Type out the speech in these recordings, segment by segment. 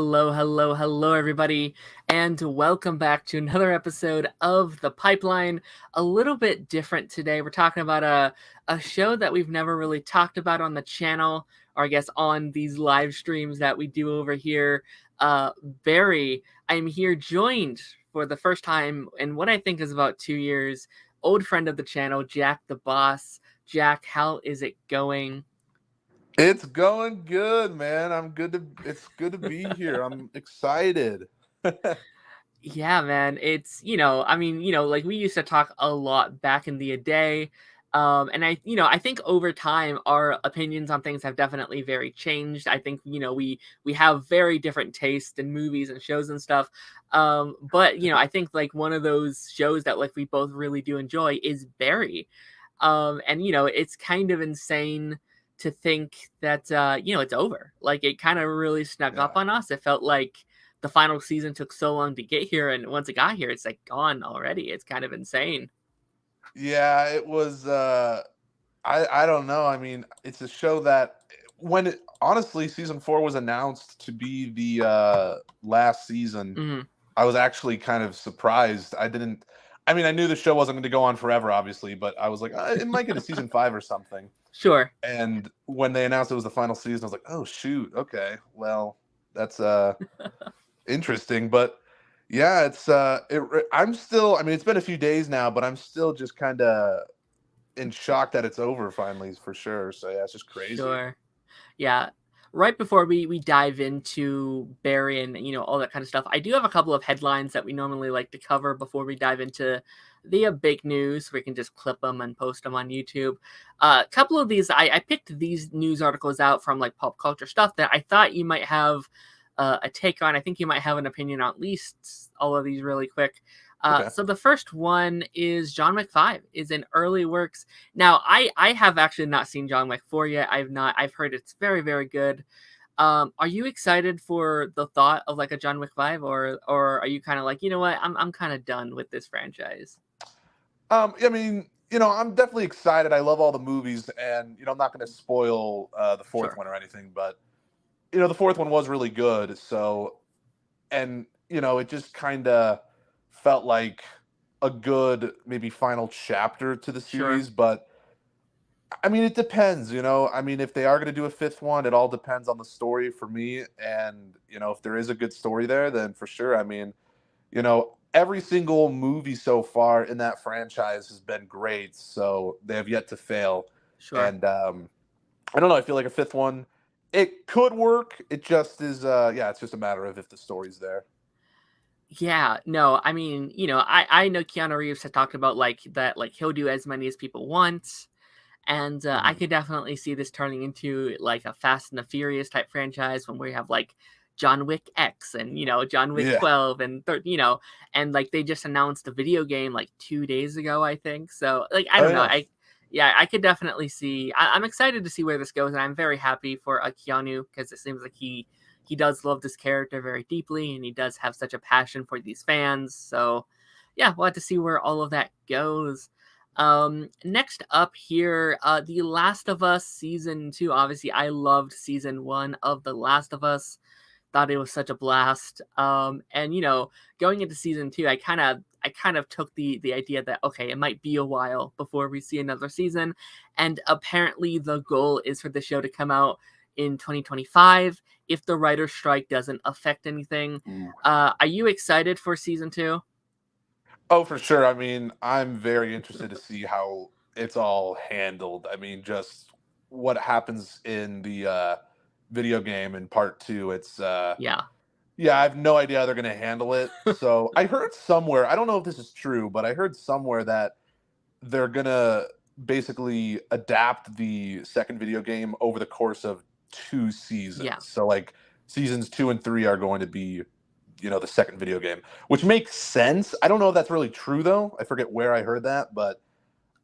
Hello, everybody, and welcome back to another episode of The Pipeline. A little bit different today. We're talking about a show that we've never really talked about on the channel, or I guess on these live streams that we do over here. Barry, I'm here joined for the first time in what I think is about 2 years. Old friend of the channel, Jack the Boss. Jack, how is it going? It's going good, man. It's good to be here. I'm excited. Yeah, man. Like we used to talk a lot back in the day. And I think over time our opinions on things have definitely very changed. I think, we have very different tastes in movies and shows and stuff. But I think like one of those shows that like we both really do enjoy is Barry. And it's kind of insane to think that it's over. Like it kind of really snuck up Yeah. on us. It felt like the final season took so long to get here, and once it got here, it's like gone already. It's kind of insane. Yeah, it was I don't know. I mean, it's a show that honestly season 4 was announced to be the last season. Hmm. I was actually kind of surprised. I knew the show wasn't going to go on forever obviously, but I was like, it might get to season 5 or something. Sure. And when they announced it was the final season, I was like, "Oh shoot. Okay. Well, that's interesting." But yeah, I'm still, it's been a few days now, but I'm still just kind of in shock that it's over finally, for sure. So yeah, it's just crazy. Sure. Yeah. Right before we dive into Barry and all that kind of stuff, I do have a couple of headlines that we normally like to cover before we dive into the big news. We can just clip them and post them on YouTube. A couple of these, I picked these news articles out from like pop culture stuff that I thought you might have a take on. I think you might have an opinion on at least all of these really quick. Okay. So the first one is John Wick 5 is in early works. Now, I have actually not seen John Wick 4 yet. I've heard it's very, very good. Are you excited for the thought of like a John Wick 5, or are you kind of like, you know what, I'm kind of done with this franchise? I'm definitely excited. I love all the movies, and I'm not going to spoil the fourth Sure. one or anything, but the fourth one was really good. So, and it just kind of felt like a good maybe final chapter to the Sure. series. But it depends. If they are going to do a fifth one, it all depends on the story for me. And if there is a good story there, then for sure. Every single movie so far in that franchise has been great, so they have yet to fail. Sure. And I don't know. I feel like a fifth one, it could work. It just is. It's just a matter of if the story's there. Yeah, no, I know Keanu Reeves has talked about like that, like he'll do as many as people want. And I Mhm. could definitely see this turning into like a Fast and the Furious type franchise when we have like John Wick X and John Wick Yeah. 12 and and like they just announced a video game like 2 days ago, I think. So like I Oh don't know, yeah. I could definitely see. I'm excited to see where this goes, and I'm very happy for Keanu because it seems like he does love this character very deeply, and he does have such a passion for these fans. So yeah, we'll have to see where all of that goes. Next up here, The Last of Us season 2. Obviously, I loved season 1 of The Last of Us. Thought it was such a blast. And going into season 2, I kind of took the idea that okay, it might be a while before we see another season, and apparently the goal is for the show to come out in 2025 if the writer's strike doesn't affect anything. Ooh. Are you excited for season 2? Oh, for sure. I'm very interested to see how it's all handled. Just what happens in the video game in part two. Yeah. Yeah, I have no idea how they're going to handle it. So I heard somewhere, I don't know if this is true, but I heard somewhere that they're going to basically adapt the second video game over the course of 2 seasons. Yeah. So like seasons 2 and 3 are going to be, the second video game, which makes sense. I don't know if that's really true though. I forget where I heard that, but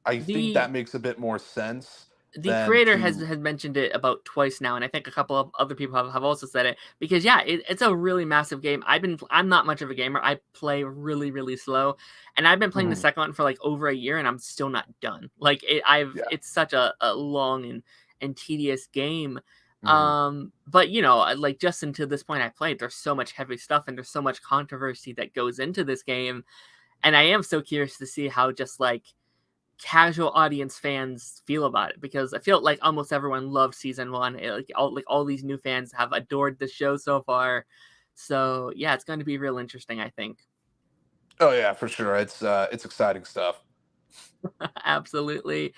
I think The that makes a bit more sense the than creator has to. has mentioned it about twice now, and I think a couple of other people have also said it because yeah, it's a really massive game. I'm not much of a gamer. I play really really slow, and I've been playing the Mhm. second one for like over a year, and I'm still not done. Like Yeah. it's such a long and tedious game. Mhm. But like just until this point I played, there's so much heavy stuff and there's so much controversy that goes into this game, and I am so curious to see how just like casual audience fans feel about it, because I feel like almost everyone loved season one. Like all these new fans have adored the show so far. So yeah, it's going to be real interesting, I think. Oh yeah, for sure. It's exciting stuff. Absolutely.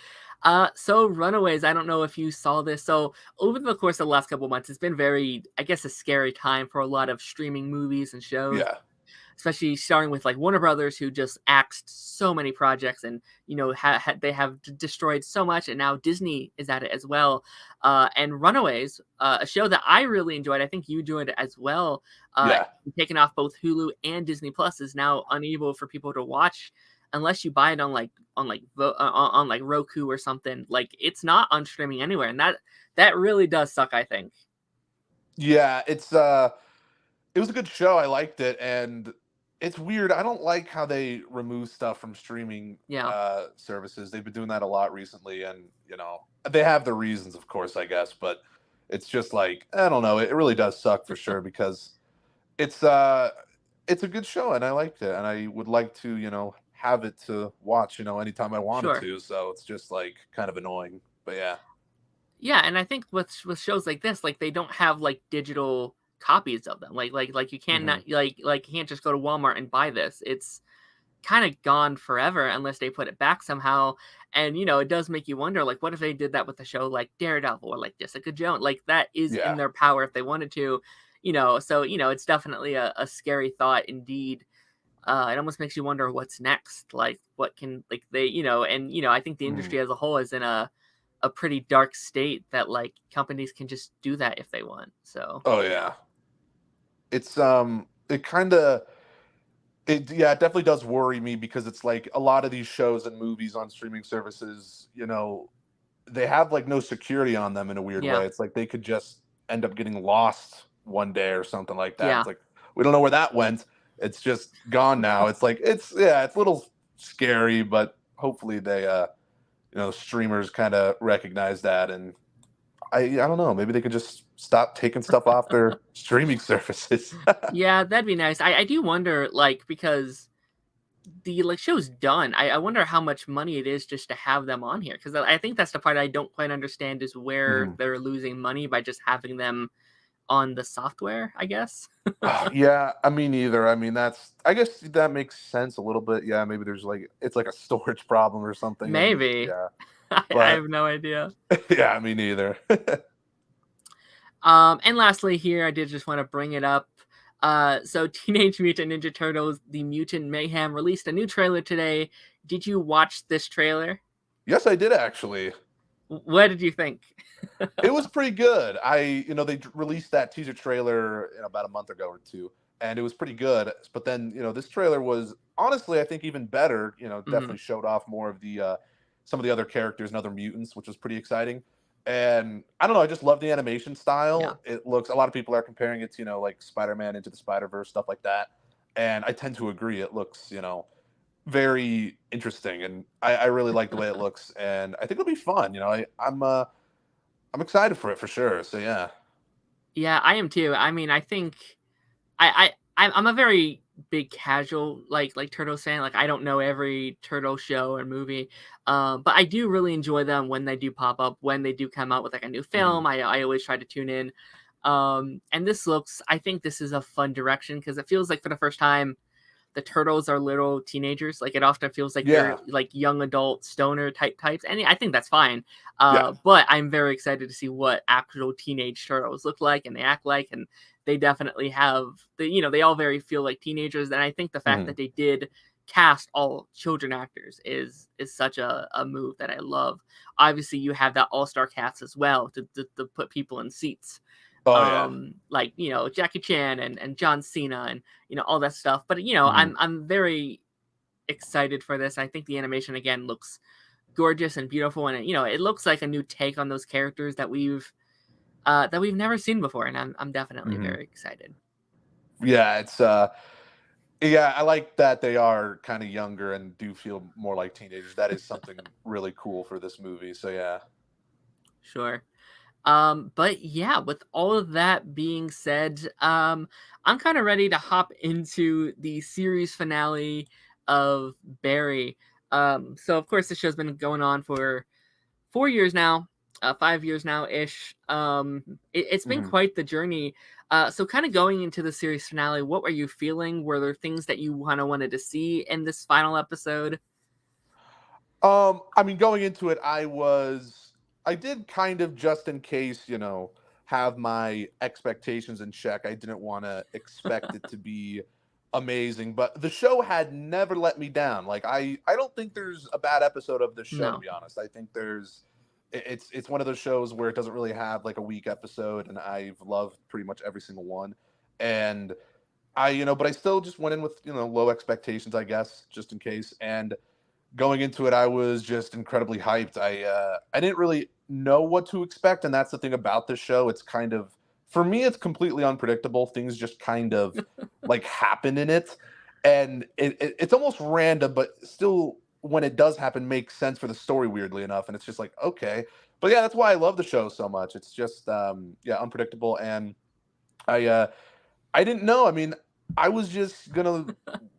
So Runaways, I don't know if you saw this. So over the course of the last couple months, it's been very, I guess, a scary time for a lot of streaming movies and shows, Yeah. especially starting with like Warner Brothers, who just axed so many projects, and they have destroyed so much, and now Disney is at it as well. And Runaways, a show that I really enjoyed, I think you enjoyed it as well. Yeah. Taken off both Hulu and Disney Plus, is now unable for people to watch unless you buy it on like Roku or something. Like it's not on streaming anywhere, and that really does suck, I think. Yeah, it was a good show. I liked it, and it's weird. I don't like how they remove stuff from streaming Yeah, services. They've been doing that a lot recently, and they have their reasons, of course, I guess. But it's just like I don't know. It really does suck for sure because it's uh it's a good show, and I liked it, and I would like to have it to watch anytime I wanted sure. to. So it's just like kind of annoying, but yeah. Yeah, and I think with shows like this, like they don't have like digital copies of them. Like you can't Hmm. not like you can't just go to Walmart and buy this. It's kind of gone forever unless they put it back somehow. And it does make you wonder, like, what if they did that with a show like Daredevil or like Jessica Jones? Like that is in Yeah. their power if they wanted to. So it's definitely a scary thought indeed. It almost makes you wonder what's next. Like what can like they and I think the Mhm. industry as a whole is in a pretty dark state that like companies can just do that if they want. So Oh yeah. It's it kind of it yeah, it definitely does worry me because it's like a lot of these shows and movies on streaming services, they have like no security on them in a weird yeah, way. It's like they could just end up getting lost one day or something like that. yeah, It's like we don't know where that went. It's just gone now. It's like it's a little scary, but hopefully they streamers kind of recognize that, and I don't know, maybe they could just stop taking stuff off their streaming services. yeah. That'd be nice. I do wonder, like, because the like show's done. I wonder how much money it is just to have them on here, because I think that's the part I don't quite understand is where Mhm. they're losing money by just having them on the software, I guess. Yeah, I mean, either. I mean, I guess that makes sense a little bit. Yeah, maybe there's like it's like a storage problem or something, and Maybe. yeah, I but have no idea. yeah, I mean, either. And lastly, here I did just want to bring it up. So Teenage Mutant Ninja Turtles: The Mutant Mayhem released a new trailer today. Did you watch this trailer? Yes, I did actually. What did you think? It was pretty good. They released that teaser trailer about a month ago or two, and it was pretty good. But then, this trailer was honestly, I think, even better. Mhm. Definitely showed off more of the some of the other characters and other mutants, which was pretty exciting. And I don't know, I just love the animation Yeah. style. It looks a lot of people are comparing it to like Spider-Man into the Spider-Verse stuff like that, and I tend to agree. It looks very interesting, and I really like the way it looks, and I think it'll be fun. I'm excited for it for sure. So yeah. Yeah, I am too. I mean, I think I'm a very big casual like Turtles fan. Like I don't know every Turtle show or movie, but I do really enjoy them when they do pop up. When they do come out with like a new Mhm. film, I always try to tune in. And I think this is a fun direction because it feels like for the first time the turtles are little teenagers. Like it often feels like they're Yeah. like young adult stoner types, and I think that's fine. Yeah. But I'm very excited to see what actual teenage turtles look like and they act like, and they definitely have they all very feel like teenagers. And I think the fact Mhm. that they did cast all children actors is such a move that I love. Obviously, you have that all star cast as well to put people in seats, Oh yeah. like Jackie Chan and John Cena and all that stuff. But Mhm. I'm very excited for this. I think the animation again looks gorgeous and beautiful, and it looks like a new take on those characters that we've never seen before, and I'm definitely Mhm. very excited. Yeah, yeah, I like that they are kind of younger and do feel more like teenagers. That is something really cool for this movie. So yeah. Sure. But yeah, with all of that being said, I'm kind of ready to hop into the series finale of Barry. So of course, this show's been going on for 4 years now, 5 years now ish. It's been Mhm. quite the journey. So kind of going into the series finale, what were you feeling? Were there things that you kind of wanted to see in this final episode? I mean, going into it, I did kind of just in case, have my expectations in check. I didn't want to expect it to be amazing, but the show had never let me down. Like I don't think there's a bad episode of this show, to No, be honest. I think it's one of those shows where it doesn't really have like a weak episode, and I've loved pretty much every single one. And but I still just went in with, low expectations, I guess, just in case. And going into it, I was just incredibly hyped. I didn't really know what to expect, and that's the thing about this show. It's kind of, for me, it's completely unpredictable. Things just kind of like happen in it, and it's almost random, but still, when it does happen, makes sense for the story. Weirdly enough, and it's just like, okay, but yeah, that's why I love the show so much. It's just yeah, unpredictable, and I uh, I didn't know. I mean, I was just gonna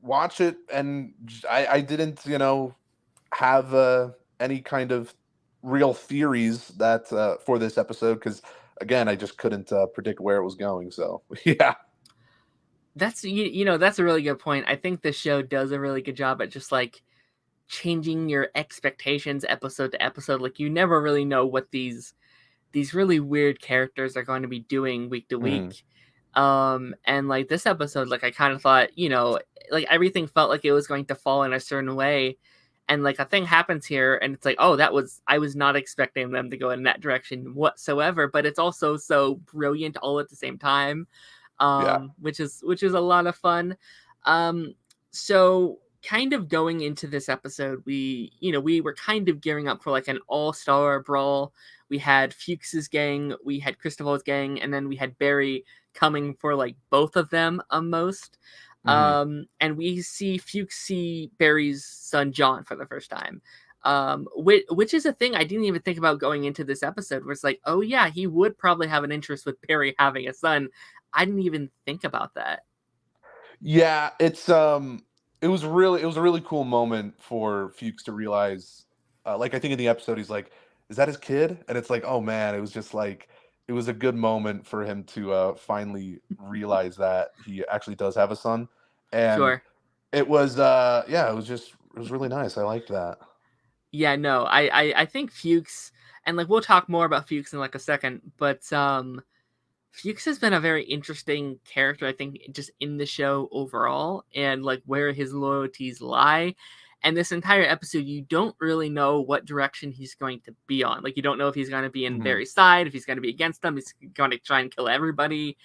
watch it, and I didn't, have any kind of real theories that for this episode, because again, I just couldn't predict where it was going. So yeah. that's a really good point. I think the show does a really good job at just like changing your expectations episode to episode. Like you never really know what these really weird characters are going to be doing week to Mhm. week. And like this episode, like I kind of thought, like everything felt like it was going to fall in a certain way. And like a thing happens here, and it's like, oh, I was not expecting them to go in that direction whatsoever. But it's also so brilliant all at the same time, Yeah. which is a lot of fun. So kind of going into this episode, we were kind of gearing up for like an all-star brawl. We had Fuchs's gang, we had Christopher's gang, and then we had Barry coming for like both of them most. Hmm. And we see Fuchs see Barry's son John for the first time. Which is a thing I didn't even think about going into this episode, where it's like, oh yeah, he would probably have an interest with Barry having a son. I didn't even think about that. Yeah, it was a really cool moment for Fuchs to realize, like, I think in the episode he's like, "Is that his kid?" And it's like, oh man, it was just like, it was a good moment for him to finally realize that he actually does have a son. And Sure. it was yeah, it was really nice. I liked that. Yeah, no, I think Fuchs, and like we'll talk more about Fuchs in like a second, but Fuchs has been a very interesting character, I think, just in the show overall, and like where his loyalties lie. And this entire episode, you don't really know what direction he's going to be on. Like, you don't know if he's going to be in Hmm. Barry's side, if he's going to be against them, he's going to try and kill everybody.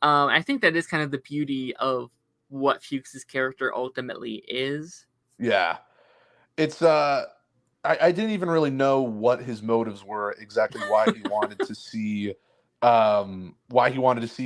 I think that is kind of the beauty of what Fuchs's character ultimately is. Yeah. It's I didn't even really know what his motives were, exactly why he wanted to see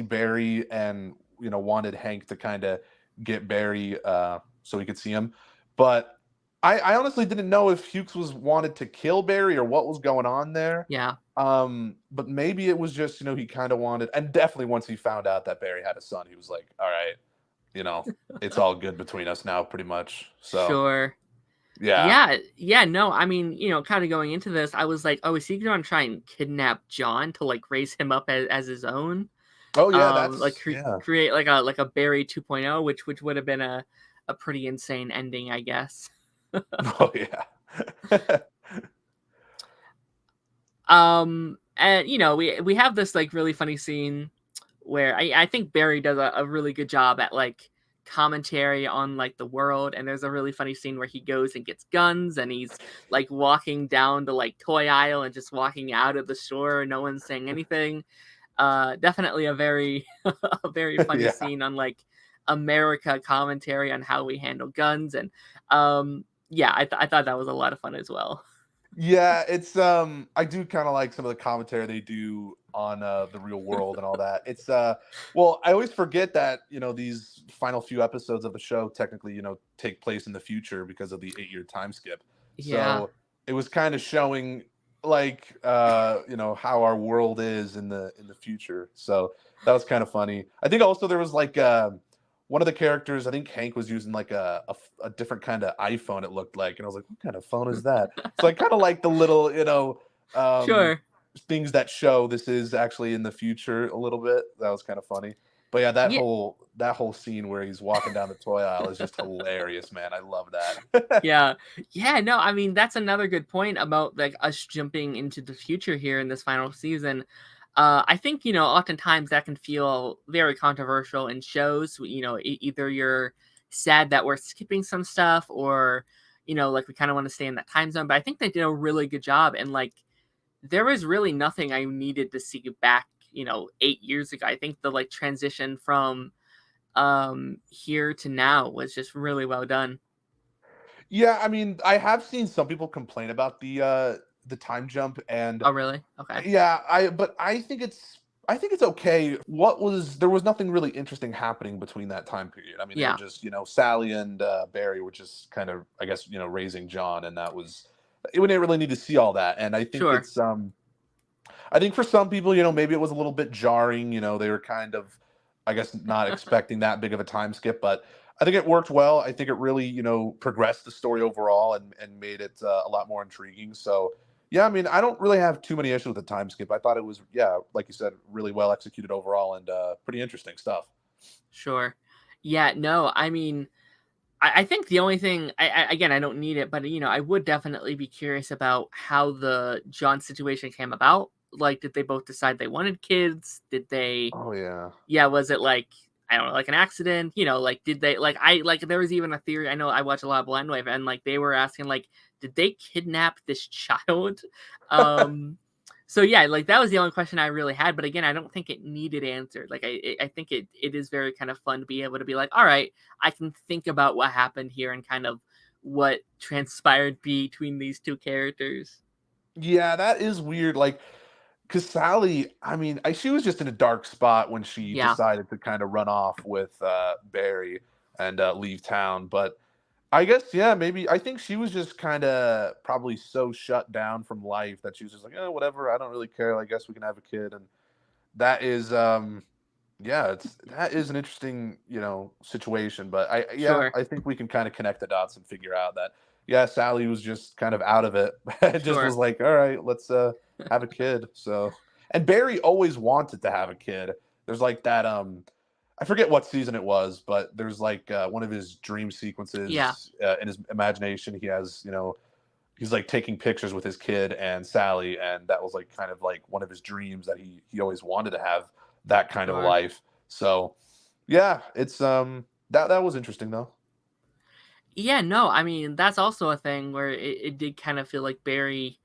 Barry, and wanted Hank to kind of get Barry so he could see him. But I honestly didn't know if Hughes was wanted to kill Barry or what was going on there. Yeah. But maybe it was just, he kind of wanted, and definitely once he found out that Barry had a son, he was like, all right, you know, it's all good between us now, pretty much. So Sure. yeah. Yeah, no, I mean, kind of going into this, I was like, oh, is he going to try and kidnap John to like raise him up as his own? Oh yeah, Like that's yeah. create like a Barry 2.0, which would have been a pretty insane ending, I guess. Oh yeah. And we have this like really funny scene where I think Barry does a really good job at like commentary on like the world, and there's a really funny scene where he goes and gets guns, and he's like walking down the like toy aisle and just walking out of the store and no one's saying anything. Definitely a very a very funny Yeah. scene on like America commentary on how we handle guns. And yeah, I thought that was a lot of fun as well. Yeah, it's I do kind of like some of the commentary they do on the real world and all that. It's well, I always forget that, these final few episodes of the show technically, take place in the future because of the 8-year time skip. Yeah. So it was kind of showing like how our world is in the future. So that was kind of funny. I think also there was like one of the characters, I think Hank was using like a different kind of iPhone, it looked like, and I was like, what kind of phone is that? So I kind of like the little um Sure. things that show this is actually in the future a little bit. That was kind of funny. But yeah, Yeah. that whole scene where he's walking down the toy aisle is just hilarious, man. I love that. Yeah. Yeah, no, I mean, that's another good point about, like, us jumping into the future here in this final season. I think, oftentimes that can feel very controversial in shows. Either you're sad that we're skipping some stuff, or, like, we kinda wanna stay in that time zone, but I think they did a really good job, and, like, there was really nothing I needed to see back, 8 years ago. I think the, like, transition from, here to now was just really well done. Yeah, I mean, I have seen some people complain about the time jump, and Oh, really? Okay. yeah, but I think it's okay. There was nothing really interesting happening between that time period. I mean, they were Yeah, just, Sally and Barry were just kind of, I guess, raising John, and that was we didn't really need to see all that. And sure. I think for some people, maybe it was a little bit jarring. They were kind of, I guess, not expecting that big of a time skip, but I think it worked well. I think it really, progressed the story overall and made it a lot more intriguing. So, yeah, I mean, I don't really have too many issues with the time skip. I thought it was, yeah, like you said, really well executed overall and pretty interesting stuff. Sure. Yeah, no, I mean, I think the only thing, again, I don't need it, but I would definitely be curious about how the John situation came about. Like, did they both decide they wanted kids? Did they, Oh yeah. yeah, was it like, I don't know, like an accident? Like, did they, like, there was even a theory. I know I watch a lot of Blind Wave, and like they were asking, like, did they kidnap this child? Um, so yeah, like that was the only question I really had. But again, I don't think it needed answered. Like, I think it is very kind of fun to be able to be like, all right, I can think about what happened here and kind of what transpired between these two characters. Yeah, that is weird. Like, cause Sally, I mean, she was just in a dark spot when she Yeah, decided to kind of run off with Barry and leave town. But I guess, yeah, maybe I think she was just kinda probably so shut down from life that she was just like, "Oh, whatever, I don't really care, I guess we can have a kid," and that is, yeah, that is an interesting, situation, but yeah, sure, I think we can kinda connect the dots and figure out that, yeah, Sally was just kind of out of it, and just was sure. like, "Alright, let's, have a kid," so and Barry always wanted to have a kid. There's like that, I forget what season it was, but there's like one of his dream Yeah, sequences in his imagination. He has, he's like taking pictures with his kid and Sally, and that was like kind of like one of his dreams that he always wanted to have that kind of a sure. life. So yeah, it's that was interesting though. Yeah, no, I mean, that's also a thing where it did kind of feel like Barry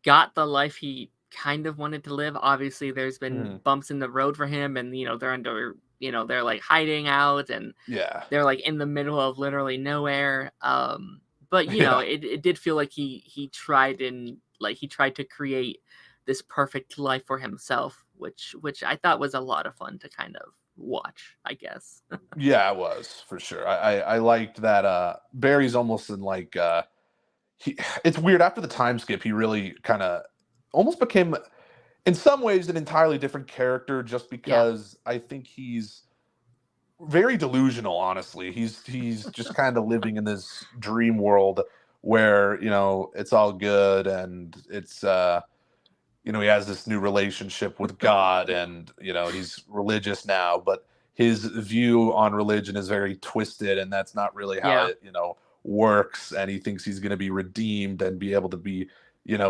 got the life he kind of wanted to live. Obviously, there's been Mhm. bumps in the road for him, and they're under, they're like hiding out, and Yeah, they're like in the middle of literally nowhere. But yeah, it did feel like he tried, and like he tried to create this perfect life for himself, which I thought was a lot of fun to kind of watch, I guess. yeah. It was for sure. I liked that. Barry's almost in like he. It's weird after the time skip. He really kind of almost became in some ways an entirely different character just Yeah, because I think he's very delusional, honestly. He's just kind of living in this dream world where, it's all good and it's he has this new relationship with God and, he's religious now, but his view on religion is very twisted and that's not really how yeah, it, works and he thinks he's going to be redeemed and be able to be,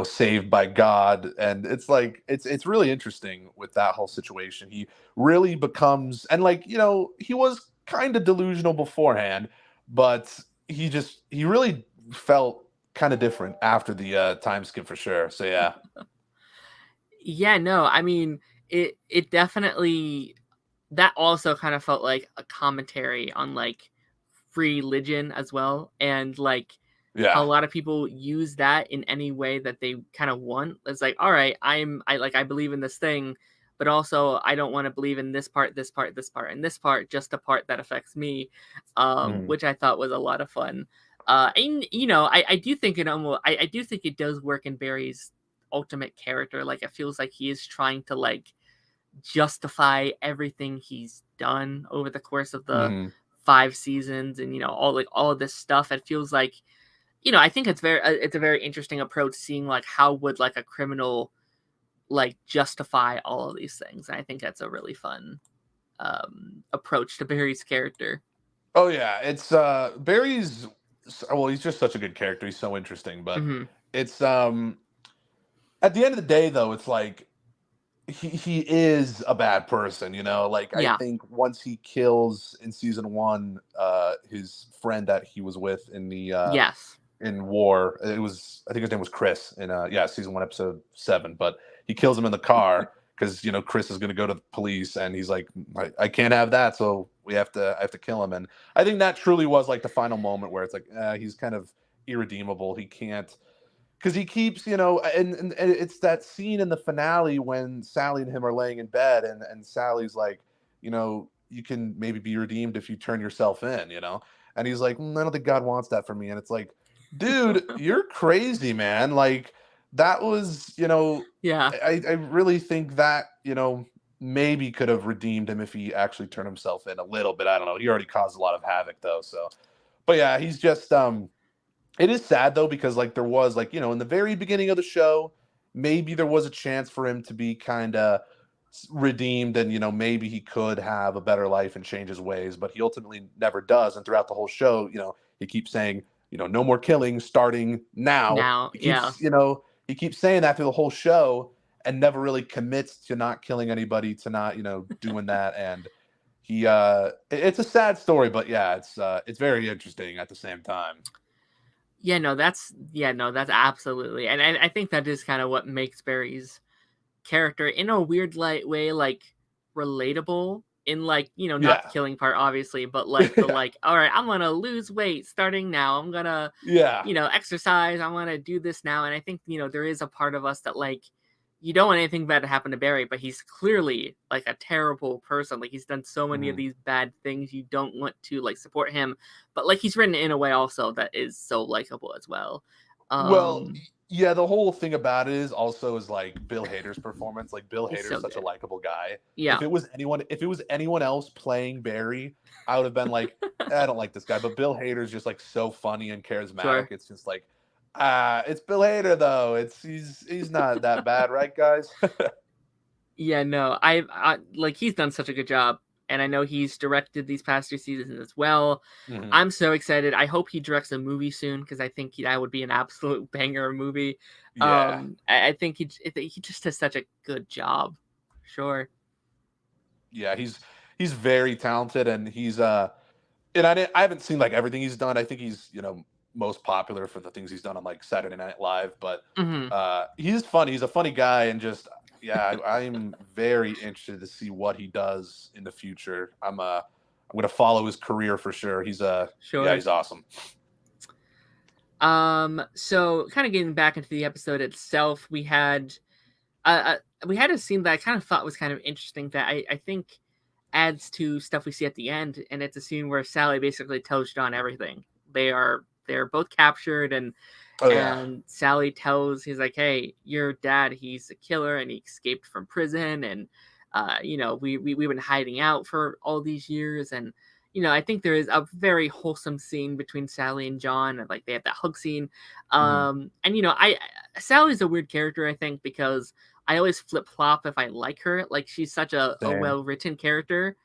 saved by God and it's like it's really interesting with that whole situation. He really becomes and like, he was kind of delusional beforehand, but he really felt kind of different after the time skip for sure. So yeah. yeah. No, I mean, it definitely, that also kind of felt like a commentary on like religion as well, and like a Yeah. lot of people use that in any way that they kind of want. It's like, all right, I believe in this thing, but also I don't want to believe in this part, this part, this part, and this part, just the part that affects me, Mhm. which I thought was a lot of fun. And I do think it almost, I do think it does work in Barry's ultimate character. Like it feels like he is trying to like justify everything he's done over the course of the Hmm. 5 seasons, and all of this stuff. It feels like, I think it's a very interesting approach, seeing like how would like a criminal like justify all of these things. And I think that's a really fun approach to Barry's character. Oh yeah, it's Barry's. Well, he's just such a good character. He's so interesting, but Hmm. it's at the end of the day, though, it's like he is a bad person, you know. Like I Yeah. think once he kills in season one, his friend that he was with Yes. in war. It was, I think his name was Chris in season one, episode 7. But he kills him in the car because Chris is going to go to the police, and he's like, I can't have that, so I have to kill him. And I think that truly was like the final moment where it's like he's kind of irredeemable. He can't, because he keeps, and it's that scene in the finale when Sally and him are laying in bed, and Sally's like, you can maybe be redeemed if you turn yourself in, and he's like, I don't think God wants that for me. And it's like, dude, you're crazy, man. Like that was, Yeah. I really think that, maybe could have redeemed him if he actually turned himself in a little bit. I don't know. He already caused a lot of havoc though. So, but yeah, he's just, it is sad though, because like there was like, in the very beginning of the show, maybe there was a chance for him to be kind of redeemed, and maybe he could have a better life and change his ways, but he ultimately never does. And throughout the whole show, he keeps saying, no more killing starting now. Now, He yeah. keeps, he keeps saying that through the whole show, and never really commits to not killing anybody, to not, doing that. And he it's a sad story, but yeah, it's very interesting at the same time. That's absolutely, and I think that is kind of what makes Barry's character in a weird light way like relatable, in like, not the Yeah. killing part obviously, but like the Yeah. like, all right, I'm gonna lose weight starting now, I'm gonna Yeah. exercise, I'm gonna do this now. And I think, there is a part of us that like, you don't want anything bad to happen to Barry, but he's clearly like a terrible person. Like he's done so many of Mhm. these bad things, you don't want to like support him, but like he's written in a way also that is so likable as well. Well, um yeah, the whole thing about it is like Bill Hader's performance. Like Bill he's Hader's so such a good. likable guy. Yeah. If it was anyone else playing Barry, I would have been like, I don't like this guy. But Bill Hader's just like so funny and charismatic. Sure. It's just like, it's Bill Hader though. He's not that bad, right, guys? Yeah, no, I like he's done such a good job, and I know he's directed these past 2 seasons as well. Hmm. I'm so excited. I hope he directs a movie soon, because I think that would be an absolute banger movie. Yeah. I think he just does such a good job. Sure. Yeah, he's very talented, and I haven't seen like everything he's done. I think he's, most popular for the things he's done on like Saturday Night Live, but Hmm. he's funny. He's a funny guy, and just yeah, I'm very interested to see what he does in the future. I'm gonna follow his career for sure. Yeah, Sure. he's awesome. So kind of getting back into the episode itself, we had a scene that I kind of thought was kind of interesting, that I think adds to stuff we see at the end, and it's a scene where Sally basically tells John everything. They're both captured, Oh yeah. and Sally tells, he's like, hey, your dad, he's a killer, and he escaped from prison, and we've been hiding out for all these years. And I think there is a very wholesome scene between Sally and John, and like they have that hug scene. Hmm. And I Sally's a weird character, I think, because I always flip flop if I like her. Like she's such a Same. well written character,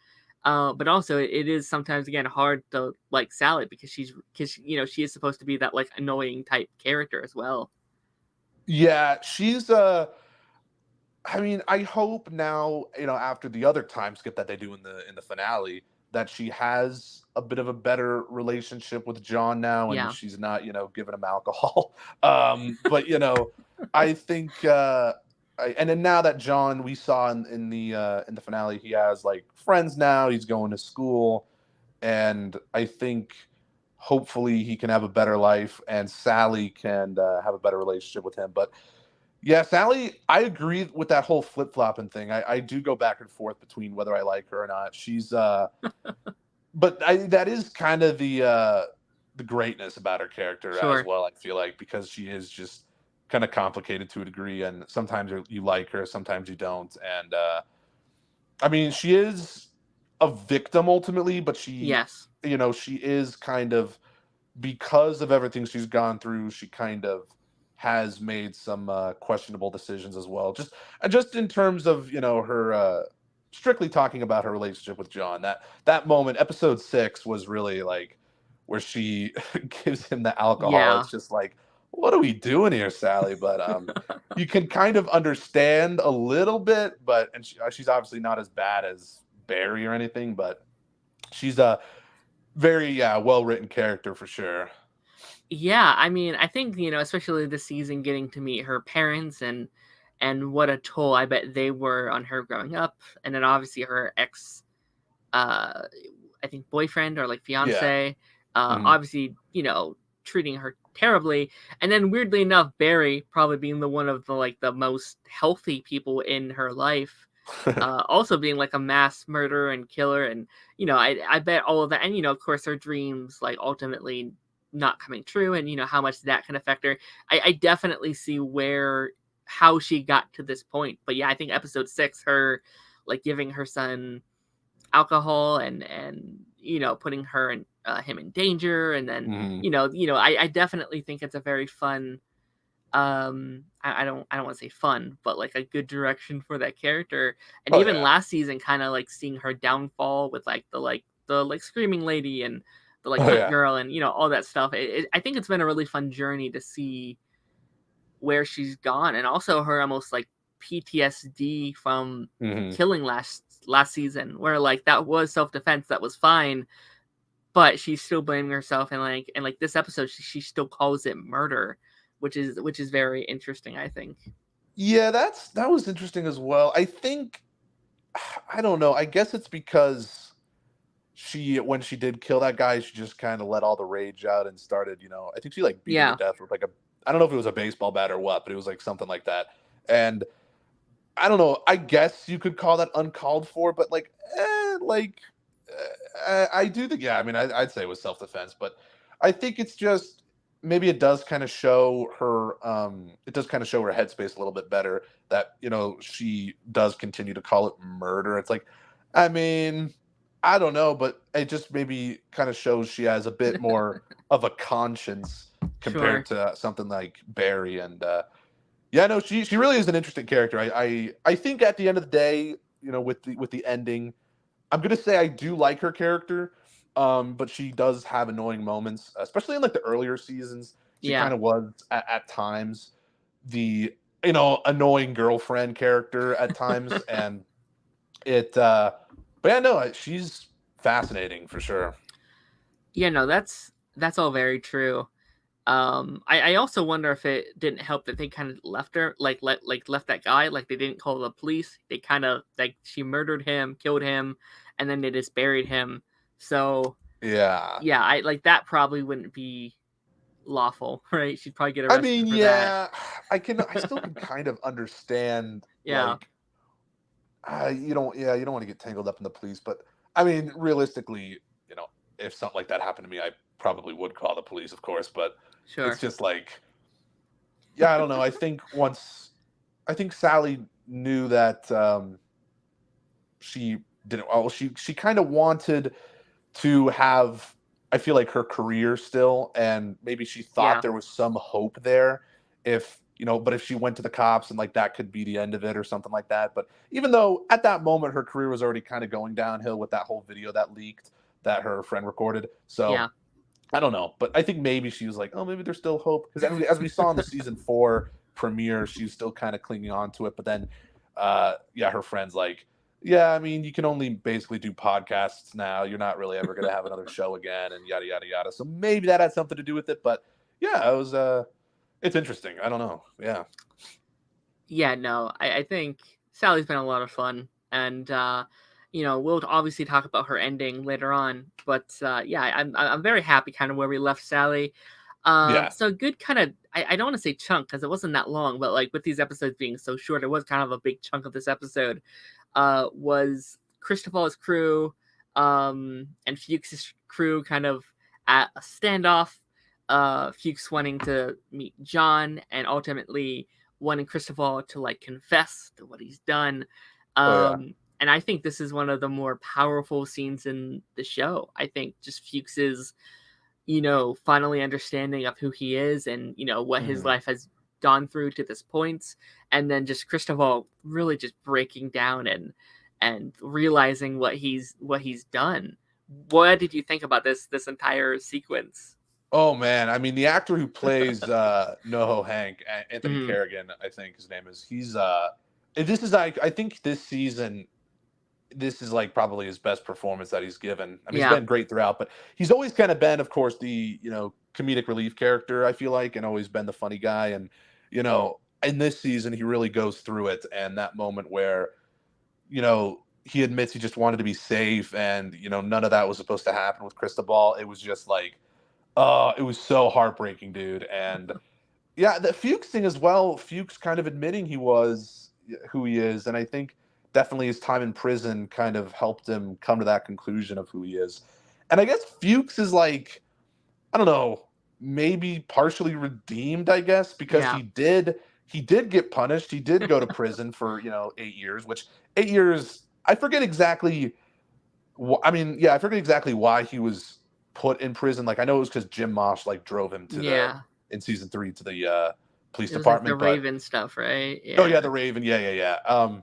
but also it is sometimes again hard to like Sally, because she is supposed to be that like annoying type character as well. Yeah, she's I mean, I hope now, after the other time skip that they do in the finale, that she has a bit of a better relationship with John now, and Yeah. she's not, giving him alcohol. But I think, and then now that John, we saw in the finale, he has like friends now. He's going to school, and I think hopefully he can have a better life, and Sally can have a better relationship with him. But yeah, Sally, I agree with that whole flip flopping thing. I do go back and forth between whether I like her or not. But that is kind of the greatness about her character as Sure. well. I feel like, because she is just kind of complicated to a degree, and sometimes you like her, sometimes you don't. And I mean, she is a victim ultimately, but Yes. she is kind of, because of everything she's gone through, she kind of has made some questionable decisions as well. Just in terms of her strictly talking about her relationship with John. That moment, episode 6, was really like where she gives him the alcohol. Yeah. It's just like, what are we doing here, Sally? But you can kind of understand a little bit, but she's obviously not as bad as Barry or anything, but she's a very well written character for sure. Yeah, I mean, I think, especially this season, getting to meet her parents and what a toll I bet they were on her growing up, and then obviously her ex, uh I think boyfriend or like Yeah. fiance, Mhm. obviously, treating her terribly, and then weirdly enough, Barry probably being the one of the most healthy people in her life, also being like a mass murderer and killer, and I bet all of that, and of course her dreams like ultimately not coming true, and how much that can affect her. I definitely see where how she got to this point, but yeah, I think episode 6, her like giving her son alcohol and putting her and him in danger, and then Mhm. I definitely think it's a very fun, I don't want to say fun, but like a good direction for that character. And Oh even yeah. last season, kind of like seeing her downfall with like the screaming lady and the like Oh hut yeah. girl and all that stuff. I think it's been a really fun journey to see where she's gone, and also her almost like PTSD from Mhm. killing last season, where like that was self-defense, that was fine, but she's still blaming herself, and like this episode she still calls it murder, which is very interesting, I think. Yeah, that was interesting as well. I think I don't know. I guess it's because when she did kill that guy, she just kind of let all the rage out and started, I think she like beat him to Yeah. death with like I don't know if it was a baseball bat or what, but it was like something like that. And I don't know. I guess you could call that uncalled for, but I do think, yeah. I mean, I'd say it was self defense, but I think it's just maybe it does kind of show her. It does kind of show her headspace a little bit better that she does continue to call it murder. It's like, I mean, I don't know, but it just maybe kind of shows she has a bit more of a conscience compared Sure. to something like Barry. And yeah, no, she really is an interesting character. I think at the end of the day, with the ending, I'm gonna say I do like her character, but she does have annoying moments, especially in like the earlier seasons. She Yeah. kind of was at times the annoying girlfriend character at times, and it. But yeah, no, she's fascinating for sure. Yeah, no, that's all very true. I also wonder if it didn't help that they kind of left her, left that guy, like they didn't call the police. They kind of like she murdered him, killed him, and then they just buried him. So Yeah, yeah, I like that probably wouldn't be lawful, right? She'd probably get I arrested mean, for that. yeah, I still can kind of understand Yeah. you don't want to get tangled up in the police, but I mean, realistically, if something like that happened to me, I probably would call the police, of course. But it's Sure. just like, yeah, I don't know. I think Sally knew that she didn't. Well, she kind of wanted to have. I feel like her career still, and maybe she thought Yeah. there was some hope there. If but if she went to the cops and like that could be the end of it or something like that. But even though at that moment her career was already kind of going downhill with that whole video that leaked that her friend recorded, so Yeah. I don't know, but I think maybe she was like, oh, maybe there's still hope because as we saw in the season 4 premiere, she's still kind of clinging on to it. But then, yeah, her friends like, yeah, I mean, you can only basically do podcasts now. You're not really ever going to have another show again, and yada yada yada. So maybe that had something to do with it. But yeah, it was. It's interesting. I don't know. Yeah. Yeah, no, I think Sally's been a lot of fun, and we'll obviously talk about her ending later on. But yeah, I'm very happy kind of where we left Sally. Yeah. So a good kind of, I don't want to say chunk because it wasn't that long, but like with these episodes being so short, it was kind of a big chunk of this episode. Was Christopher's crew, and Fuchs's crew kind of at a standoff. Fuchs wanting to meet John and ultimately wanting Christopher to like confess to what he's done. Oh yeah. And I think this is one of the more powerful scenes in the show. I think just Fuchs's, finally understanding of who he is and, what his Mhm. life has gone through to this point. And then just Christopher really just breaking down and realizing what he's done. What did you think about this entire sequence? Oh man, I mean the actor who plays NoHo Hank, Anthony Mhm. Kerrigan, I think his name is. This is like I think this season this is like probably his best performance that he's given. I mean, he's Yeah. been great throughout, but he's always kind of been, of course, the comedic relief character. I feel like, and always been the funny guy. And in this season, he really goes through it. And that moment where he admits he just wanted to be safe, and none of that was supposed to happen with Cristobal. It was just like, it was so heartbreaking, dude. And yeah, the Fuchs thing as well. Fuchs kind of admitting he was who he is, and I think definitely his time in prison kind of helped him come to that conclusion of who he is. And I guess Fuchs is like, I don't know, maybe partially redeemed, I guess, because Yeah. he did get punished. He did go to prison for 8 years, which 8 years. I forget exactly. I mean, yeah, I forget exactly why he was put in prison. Like I know it was because Jim Mosh like drove him to the Yeah. in season 3 to the police It was like the department. But Raven stuff, right? oh yeah, Yeah. the Raven, yeah, yeah, yeah.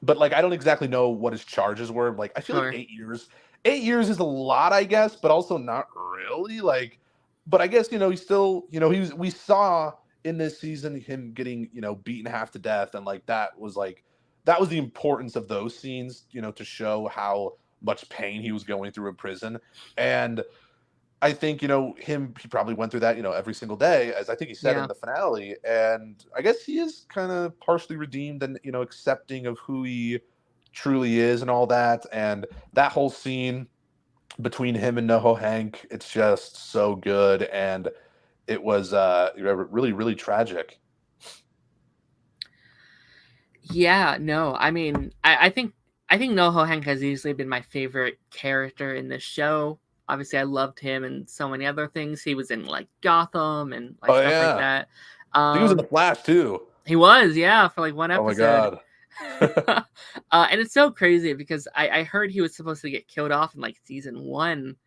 But like I don't exactly know what his charges were. Like I feel like Sure. 8 years. 8 years is a lot, I guess, but also not really. Like, but I guess he's still we saw in this season him getting beaten half to death, and like that was the importance of those scenes, to show how much pain he was going through in prison. And I think, he probably went through that, every single day, as I think he said in Yeah. the finale. And I guess he is kind of partially redeemed and, accepting of who he truly is and all that. And that whole scene between him and NoHo Hank, it's just so good. And it was really, really tragic. Yeah, no, I mean, I think Noho Hank has easily been my favorite character in this show. Obviously, I loved him and so many other things. He was in like Gotham and like Oh, stuff like yeah. that. He was in The Um, Flash, too. he was, yeah, for like one Oh, my episode. God. And it's so crazy because I heard he was supposed to get killed off in like season one.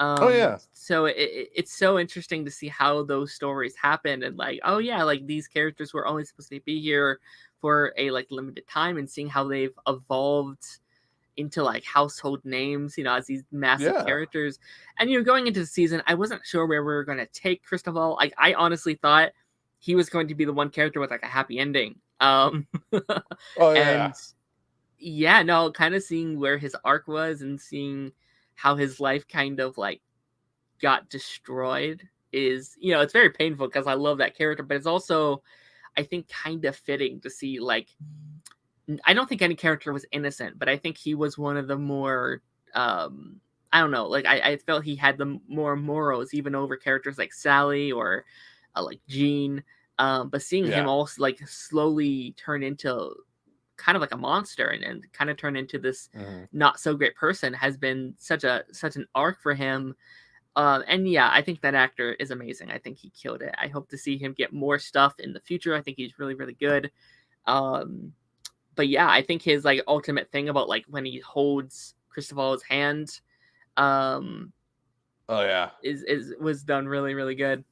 Oh, yeah. So it's so interesting to see how those stories happen and like, oh yeah, like these characters were only supposed to be here for a like limited time and seeing how they've evolved into like household names, as these massive Yeah. characters. And going into the season, I wasn't sure where we were going to take Cristobal. Like I honestly thought he was going to be the one character with like a happy ending. Oh, yeah. And yeah, no, kind of seeing where his arc was and seeing how his life kind of like got destroyed is, it's very painful because I love that character, but it's also, I think, kind of fitting to see like, I don't think any character was innocent, but I think he was one of the more, I don't know, like I felt he had the more morals even over characters like Sally or like Jean. But seeing him Yeah. also like slowly turn into kind of like a monster and kind of turn into this Hmm. not so great person has been such an arc for him. And yeah, I think that actor is amazing. I think he killed it. I hope to see him get more stuff in the future. I think he's really, really good. Um, but yeah, I think his like ultimate thing about like when he holds Cristobal's hand, um, Oh, yeah. is was done really, really good.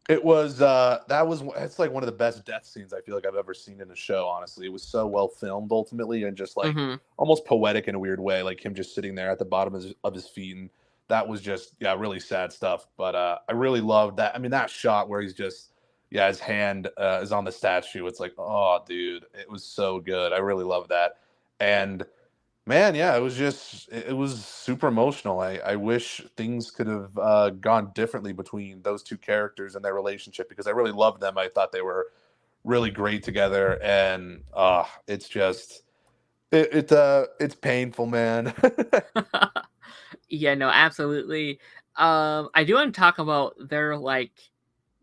It was it's like one of the best death scenes I feel like I've ever seen in a show, honestly. It was so well filmed ultimately, and just like Hmm. almost poetic in a weird way, like him just sitting there at the bottom of his feet. And that was just, yeah, really sad stuff. But I really loved that. I mean, that shot where he's just, yeah, his hand is on the statue. It's like, oh dude, it was so good. I really love that. And man, yeah, it was super emotional. I wish things could have gone differently between those two characters and their relationship, because I really loved them. I thought they were really great together. And it's painful, man. Yeah, no, absolutely. I do want to talk about their like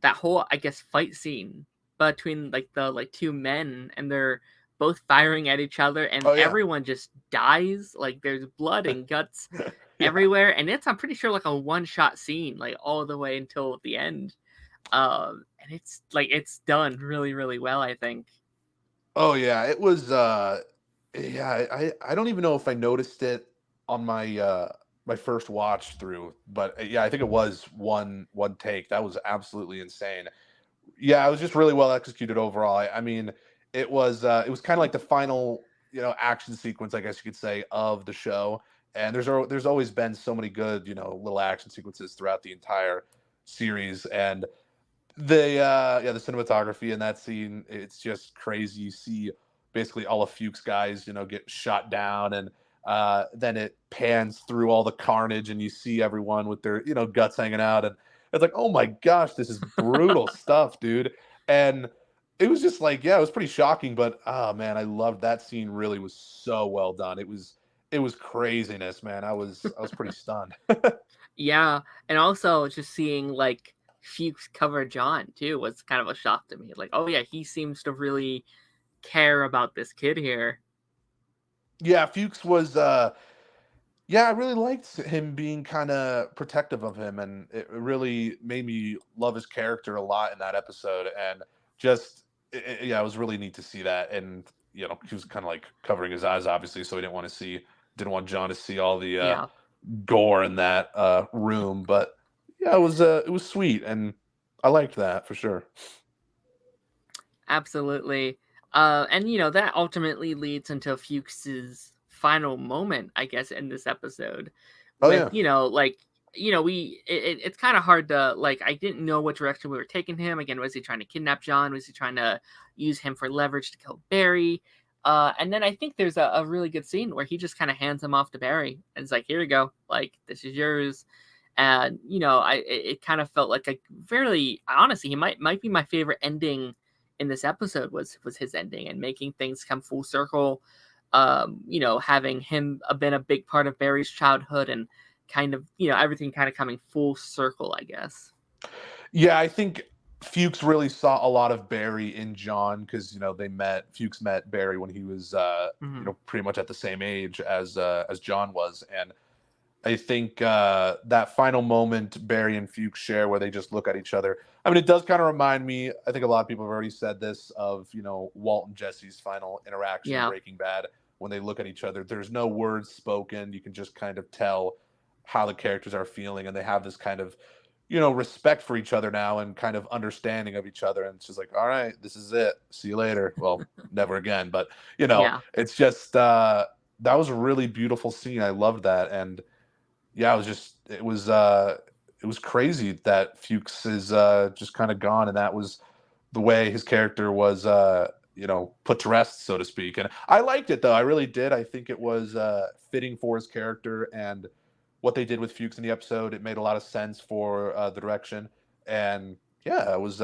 that whole, I guess, fight scene between like the like two men and they're both firing at each other and Oh yeah. everyone just dies. Like there's blood and guts. Yeah. everywhere, and it's I'm pretty sure like a one shot scene, like all the way until the end. And it's like it's done really, really well, I think. Oh yeah, it was yeah, I don't even know if I noticed it on my my first watch through, but yeah, I think it was one take. That was absolutely insane. Yeah, it was just really well executed overall. I mean, it was kind of like the final, action sequence, I guess you could say, of the show. And there's always been so many good, little action sequences throughout the entire series. And the cinematography in that scene, it's just crazy. You see basically all of Fuchs guys, get shot down, and then it pans through all the carnage, and you see everyone with their, guts hanging out, and it's like, oh my gosh, this is brutal stuff, dude. And it was just like, yeah, it was pretty shocking, but oh man, I loved that scene. Really was so well done. It was craziness, man. I was pretty stunned. Yeah, and also just seeing like Fuchs cover John too was kind of a shock to me. Like, oh yeah, he seems to really care about this kid here. Yeah, Fuchs was yeah, I really liked him being kinda protective of him, and it really made me love his character a lot in that episode, and just yeah, it was really neat to see that, and, he was kinda, like, covering his eyes, obviously, so he didn't want John to see all the, Yeah, gore in that, room, but, yeah, it was sweet, and I liked that for sure. absolutely. And that ultimately leads into Fuchs's final moment, I guess, in this episode, Oh, with yeah. like it's kind of hard to like. I didn't know what direction we were taking him. Again, was he trying to kidnap John? Was he trying to use him for leverage to kill Barry? And then I think there's a really good scene where he just kind of hands him off to Barry and it's like, here you go, like this is yours. And it kind of felt like a fairly honestly, he might be my favorite ending in this episode was his ending and making things come full circle. Having him been a big part of Barry's childhood and kind of everything kind of coming full circle, I guess. Yeah, I think Fuchs really saw a lot of Barry in John because Fuchs met Barry when he was Hmm. pretty much at the same age as John was, and I think that final moment Barry and Fuchs share where they just look at each other. I mean, it does kind of remind me. I think a lot of people have already said this of Walt and Jesse's final interaction in Yeah, Breaking Bad when they look at each other. There's no words spoken. You can just kind of tell how the characters are feeling, and they have this kind of respect for each other now and kind of understanding of each other. And it's just like, all right, this is it. See you later. Well, never again. But yeah, it's just that was a really beautiful scene. I loved that, and yeah, it was crazy that Fuchs is just kind of gone, and that was the way his character was put to rest, so to speak. And I liked it though. I really did. I think it was fitting for his character and what they did with Fuchs in the episode. It made a lot of sense for the direction, and yeah, it was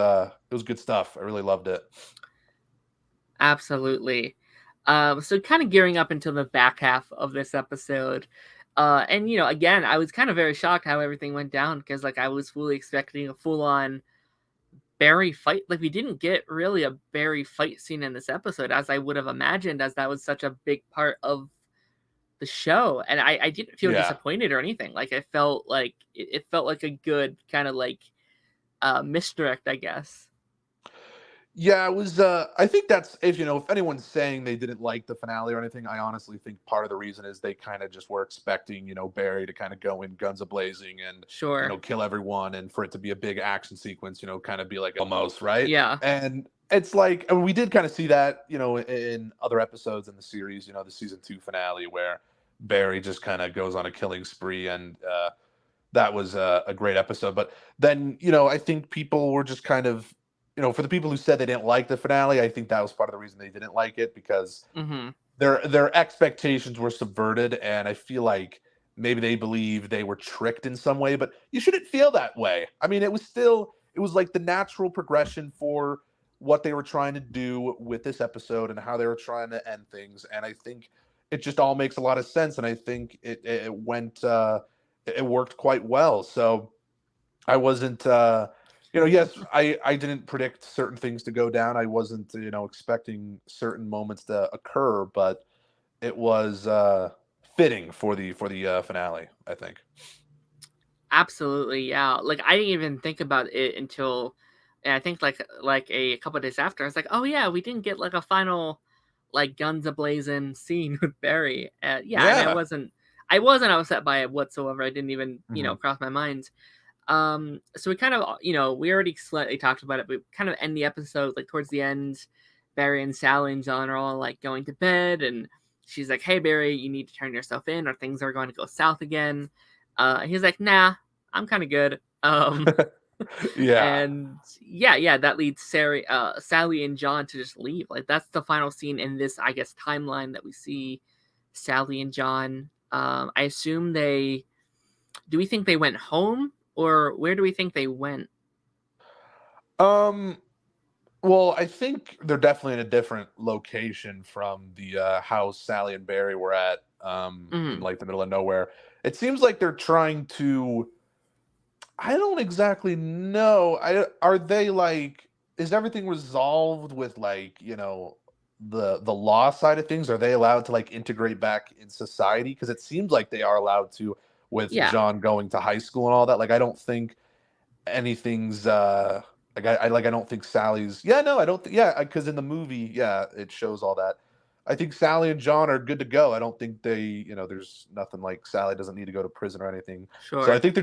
good stuff. I really loved it. absolutely. So kind of gearing up into the back half of this episode. And again, I was kind of very shocked how everything went down because like I was fully expecting a full on Barry fight. Like we didn't get really a Barry fight scene in this episode as I would have imagined, as that was such a big part of the show. And I didn't feel Yeah. disappointed or anything. Like I felt like it felt like a good kind of like misdirect, I guess. Yeah, it was. I think that's if anyone's saying they didn't like the finale or anything, I honestly think part of the reason is they kind of just were expecting Barry to kind of go in guns a blazing and Sure. kill everyone, and for it to be a big action sequence, kind of be like almost right. Yeah. And it's like I mean, we did kind of see that in other episodes in the series, the season 2 finale where Barry just kind of goes on a killing spree, and that was a great episode. But then, I think people were just kind of, for the people who said they didn't like the finale, I think that was part of the reason they didn't like it because Mm-hmm. their expectations were subverted, and I feel like maybe they believe they were tricked in some way, but you shouldn't feel that way. I mean, it was like the natural progression for what they were trying to do with this episode and how they were trying to end things, and I think it just all makes a lot of sense, and I think it worked quite well. So I wasn't yes, I didn't predict certain things to go down. I wasn't, expecting certain moments to occur, but it was fitting for the finale, I think. Absolutely, yeah. Like I didn't even think about it until, and I think like a couple of days after, I was like, oh yeah, we didn't get like a final like guns ablazing scene with Barry. Yeah, and Yeah. I wasn't upset by it whatsoever. I didn't even Hmm. cross my mind. So we kind of we already slightly talked about it, but we kind of end the episode like towards the end. Barry and Sally and John are all like going to bed, and she's like, "Hey Barry, you need to turn yourself in, or things are going to go south again." He's like, "Nah, I'm kind of good." Yeah. And yeah, that leads Sally and John to just leave. Like that's the final scene in this, I guess, timeline that we see Sally and John. I assume they. Do we think they went home, or where do we think they went? Um. Well, I think they're definitely in a different location from the house Sally and Barry were at, in Mhm. like the middle of nowhere. It seems like they're trying to. I don't exactly know. Are they like? Is everything resolved with like the law side of things? Are they allowed to like integrate back in society? Because it seems like they are allowed to with Yeah, John going to high school and all that. Like I don't think anything's like I don't think Sally's yeah no I don't yeah because in the movie yeah it shows all that. I think Sally and John are good to go. I don't think they there's nothing like Sally doesn't need to go to prison or anything. So I sure. think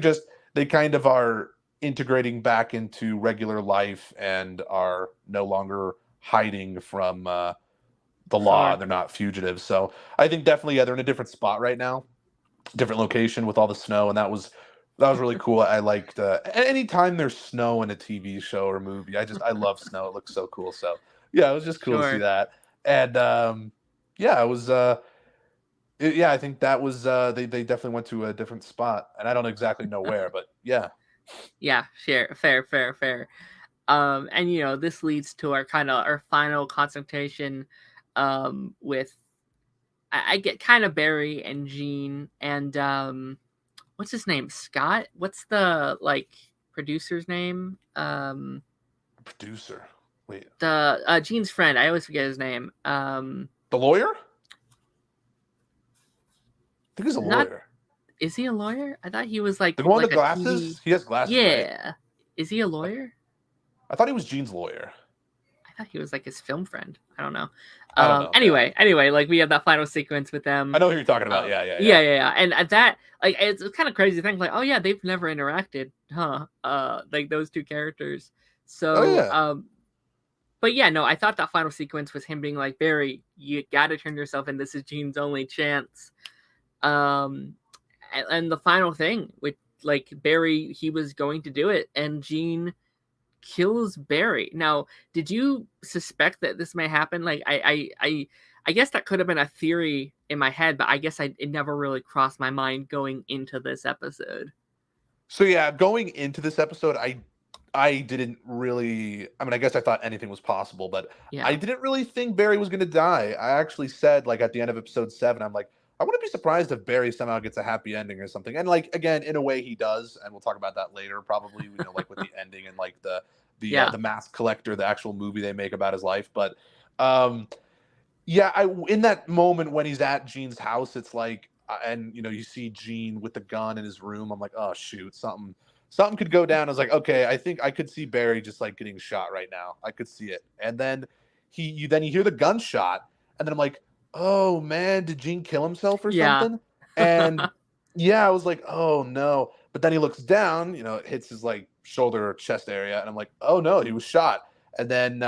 they kind of are integrating back into regular life and are no longer hiding from the law. Sure. They're not fugitives. So I think definitely yeah they're in a different spot right now, different location with all the snow, and that was really cool. I liked anytime there's snow in a TV show or movie. I love snow. It looks so cool. So yeah, it was just cool to see Sure. that. And yeah, it was yeah, I think that was they definitely went to a different spot, and I don't exactly know where, but yeah. Yeah, sure. Fair. And this leads to our final concentration with I get kind of Barry and Jean and what's his name? Scott? What's the like producer's name? Producer. Wait, The Jean's friend. I always forget his name. the lawyer? I think he's a Not lawyer. Is he a lawyer? I thought he was The one with like the a TV. glasses? He has glasses, right? Yeah. Is he a I, lawyer? I thought he was Gene's lawyer. I thought he was like his film friend. I don't know. I don't know. Yeah, Anyway, like we have that final sequence with I them. know who you're talking about. Yeah, yeah, yeah. Yeah. And at that, like, it's kind of crazy to think, like, oh yeah, they've never interacted, huh? Like those two characters. Oh So, yeah. but yeah, no, I thought that final sequence was him being like, Barry, you got to turn yourself in. This is Gene's only chance. Um, and the final thing with like Barry, he was going to do it, and Gene kills Barry. Now, did you suspect that this may happen? Like, I guess that could have been a theory in my head, but I guess it never really crossed my mind going into this episode. So yeah, going into this episode, I didn't really. I mean, I guess I thought anything was possible, but I Yeah, didn't really think Barry was going to die. I actually said, like at the end of episode 7, I'm like, I wouldn't be surprised if Barry somehow gets a happy ending or something. And like again, in a way, he does, and we'll talk about that later, probably. Like with the ending and like yeah, the Mask Collector, the actual movie they make about his life. But um, yeah, I in that moment when he's at Gene's house, it's like, and you see Gene with the gun in his room. I'm like, oh shoot, something could go down. I was like, okay, I think I could see Barry just like getting shot right now. I could see it. And then you hear the gunshot, and then I'm like, oh man, did Gene kill himself or yeah, something? And yeah, I was like, oh no. But then he looks down, it hits his like shoulder or chest area, and I'm like, oh no, he was shot. And then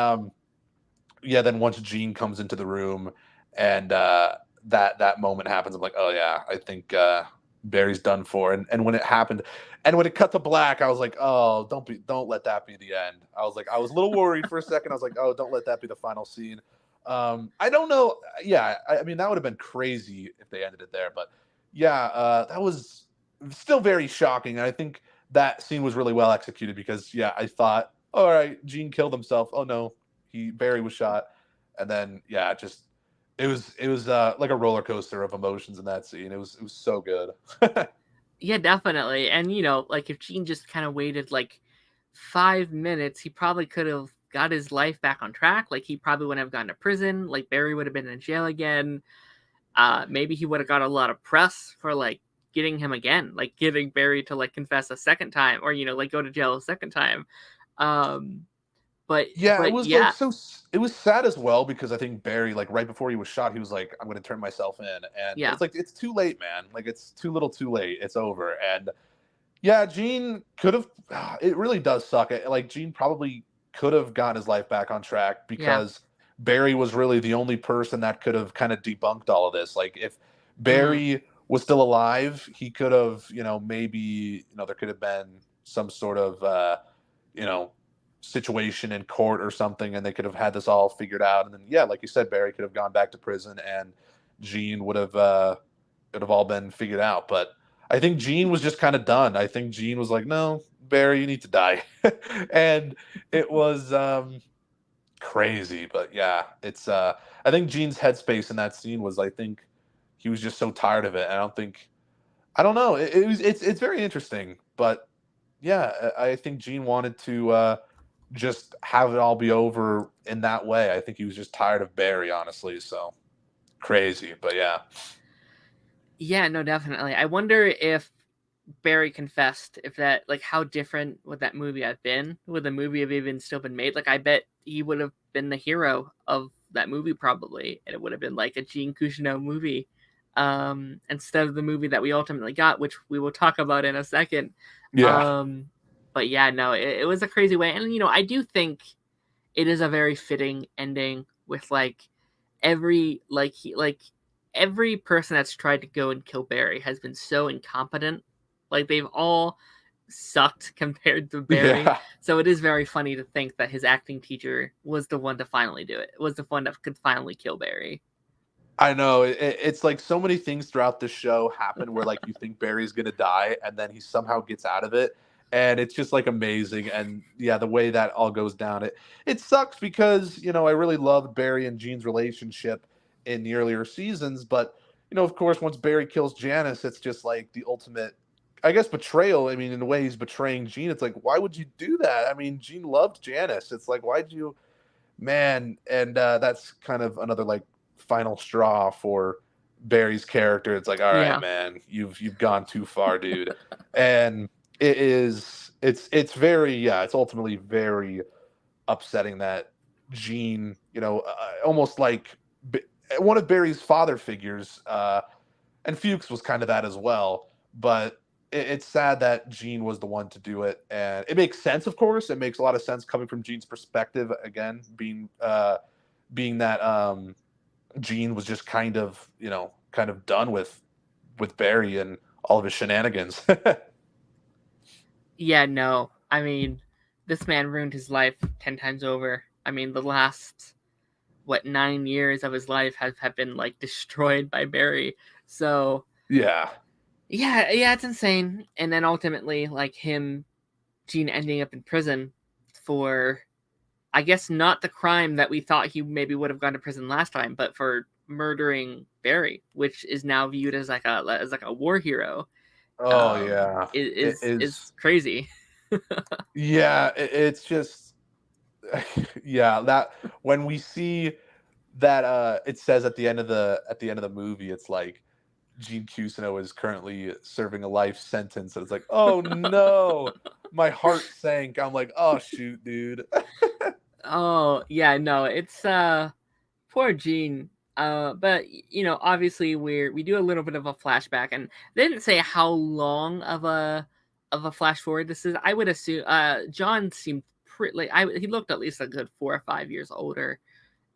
yeah, then once Gene comes into the room and that moment happens, I'm like, oh yeah, I think Barry's done for. And when it happened, and when it cut to black, I was like, oh, don't let that be the end. I was a little worried for a second. I was like, oh, don't let that be the final scene. I don't know. Yeah, I mean that would have been crazy if they ended it there, but yeah, that was still very shocking. And I think that scene was really well executed because yeah, I thought, all right, Gene killed himself. Oh no, Barry was shot, and then yeah, it was like a roller coaster of emotions in that scene. It was so good. yeah, definitely. And like if Gene just kind of waited like 5 minutes, he probably could have got his life back on track. Like he probably wouldn't have gone to prison. Like Barry would have been in jail again. Maybe he would have got a lot of press for like getting him again, like getting Barry to like confess a second time, or like go to jail a second time. Um, but Yeah, it but was like yeah, it was sad as well because I think Barry, like right before he was shot, he was like, "I'm going to turn myself in," and yeah, it's like it's too late, man. Like it's too little, too late. It's over. And yeah, Gene could have. It really does suck. Like Gene probably could have gotten his life back on track yeah, because Barry was really the only person that could have kind of debunked all of this. Like if hmm, Barry was still alive, he could have, maybe, there could have been some sort of, you know, situation in court or something, and they could have had this all figured out. And then, yeah, like you said, Barry could have gone back to prison, and Gene would have all been figured out. But I think Gene was just kind of done. I think Gene was like, "No, Barry, you need to die," and it was crazy. But yeah, it's I think Gene's headspace in that scene was, I think he was just so tired of it. I don't know. It's very interesting, but yeah, I think Gene wanted to just have it all be over in that way. I think he was just tired of Barry, honestly. So crazy, but yeah, yeah. No, definitely. I wonder if Barry confessed, if that, like, how different would that movie have been? Would the movie have even still been made? Like, I bet he would have been the hero of that movie probably, and it would have been like a Gene Cousineau movie, instead of the movie that we ultimately got, which we will talk about in a second. yeah, Um, but yeah, no, it was a crazy way, and I do think it is a very fitting ending with like every person that's tried to go and kill Barry has been so incompetent. Like they've all sucked compared to Barry. yeah. So it is very funny to think that his acting teacher was the one to finally do it. Was the one that could finally kill Barry. I know it's like so many things throughout the show happen where like you think Barry's gonna die and then he somehow gets out of it, and it's just like amazing. And yeah, the way that all goes down, it sucks because I really loved Barry and Gene's relationship in the earlier seasons, but of course once Barry kills Janice, it's just like the ultimate, I guess, betrayal. I mean, in a way, he's betraying Gene. It's like, why would you do that? I mean, Gene loved Janice. It's like, why'd you? Man, and that's kind of another like final straw for Barry's character. It's like, all right, Yeah. man, you've gone too far, dude. And it's very, yeah, it's ultimately very upsetting that Gene, almost like one of Barry's father figures, and Fuchs was kind of that as well. But it's sad that Gene was the one to do it, and it makes sense. Of course, it makes a lot of sense coming from Gene's perspective. Again, being that Gene was just kind of done with Barry and all of his shenanigans. Yeah, no. I mean, this man ruined his life 10 times over. I mean, the last, what, 9 years of his life have been, like, destroyed by Barry. So, Yeah, yeah, it's insane. And then ultimately, like, Gene ending up in prison for, I guess, not the crime that we thought he maybe would have gone to prison last time, but for murdering Barry, which is now viewed as like a war hero. oh yeah, it Is is. crazy. Yeah, it's just yeah, that when we see that it says at the end of the movie, it's like Gene Cousineau is currently serving a life sentence, and it's like, oh no, my heart sank. I'm like, oh shoot, dude. Oh yeah, no, it's poor Gene. But obviously we do a little bit of a flashback, and they didn't say how long of a flash forward this is. I would assume John seemed pretty like he looked at least a good 4 or 5 years older.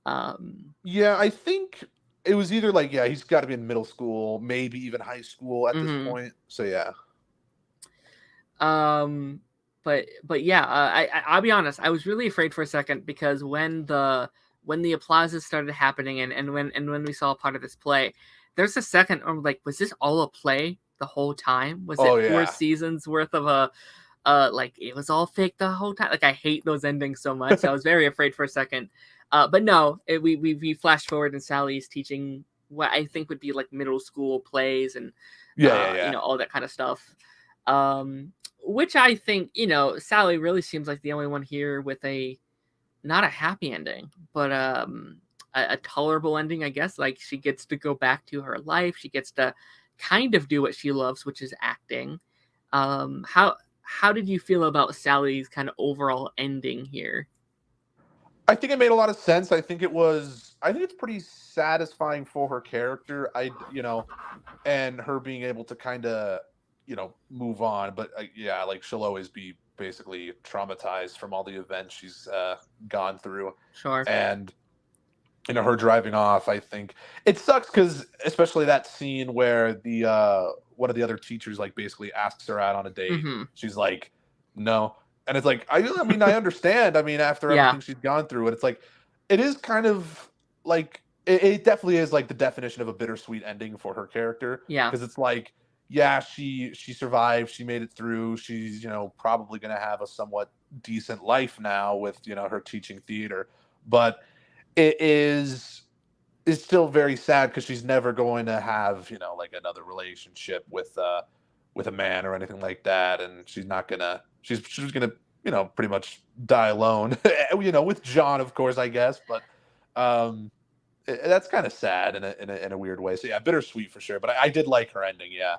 Um, Yeah, I think it was either like, yeah, he's got to be in middle school, maybe even high school at this mhm. point. So yeah, Um, but yeah, I'll be honest. I was really afraid for a second because when the applauses started happening and when we saw part of this play, there's a second I'm like, was this all a play the whole time? Was oh it four yeah, seasons worth of a like it was all fake the whole time? Like I hate those endings so much. So I was very afraid for a second. But no, we flashed forward and Sally's teaching what I think would be like middle school plays and yeah. all that kind of stuff. Um, which I think, Sally really seems like the only one here with a not a happy ending, but a tolerable ending, I guess. Like she gets to go back to her life. She gets to kind of do what she loves, which is acting. How did you feel about Sally's kind of overall ending here? I think it made a lot of sense. I think it's pretty satisfying for her character. And her being able to kind of, move on. But yeah, like she'll always be basically traumatized from all the events she's gone through. Sure. And her driving off, I think it sucks because especially that scene where the one of the other teachers like basically asks her out on a date. Mm-hmm. She's like, no. And it's like, I mean, I understand. I mean, after Yeah. everything she's gone through, and it's like, it is kind of like, it definitely is like the definition of a bittersweet ending for her character. Yeah. Because it's like, yeah, she survived, she made it through. She's, probably going to have a somewhat decent life now with, her teaching theater. But it is still very sad because she's never going to have, like another relationship with a man or anything like that, and she's gonna, pretty much die alone, with John, of course, I guess. But that's kind of sad in a weird way. So yeah, bittersweet for sure. But I did like her ending. Yeah.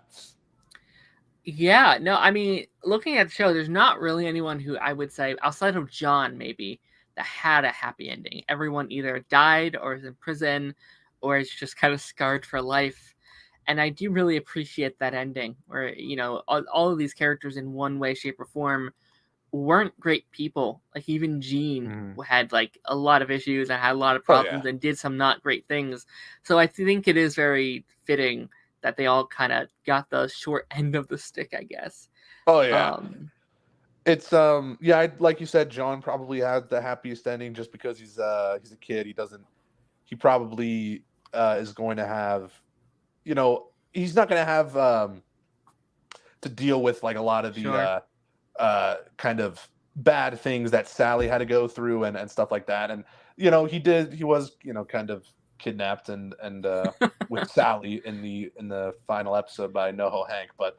Yeah, no, I mean, looking at the show, there's not really anyone who I would say, outside of John, maybe, that had a happy ending. Everyone either died or is in prison or is just kind of scarred for life. And I do really appreciate that ending where, all of these characters in one way, shape, or form weren't great people. Like even Jean Mhm. had like a lot of issues and had a lot of Oh yeah. problems and did some not great things. So I think it is very fitting that they all kind of got the short end of the stick, I guess. Oh yeah. Um, It's yeah, like you said, John probably had the happiest ending just because he's a kid. He probably is going to have, he's not going to have to deal with like a lot of the sure. kind of bad things that Sally had to go through and stuff like that. And he was, kind of kidnapped and with Sally in the final episode by NoHo Hank. But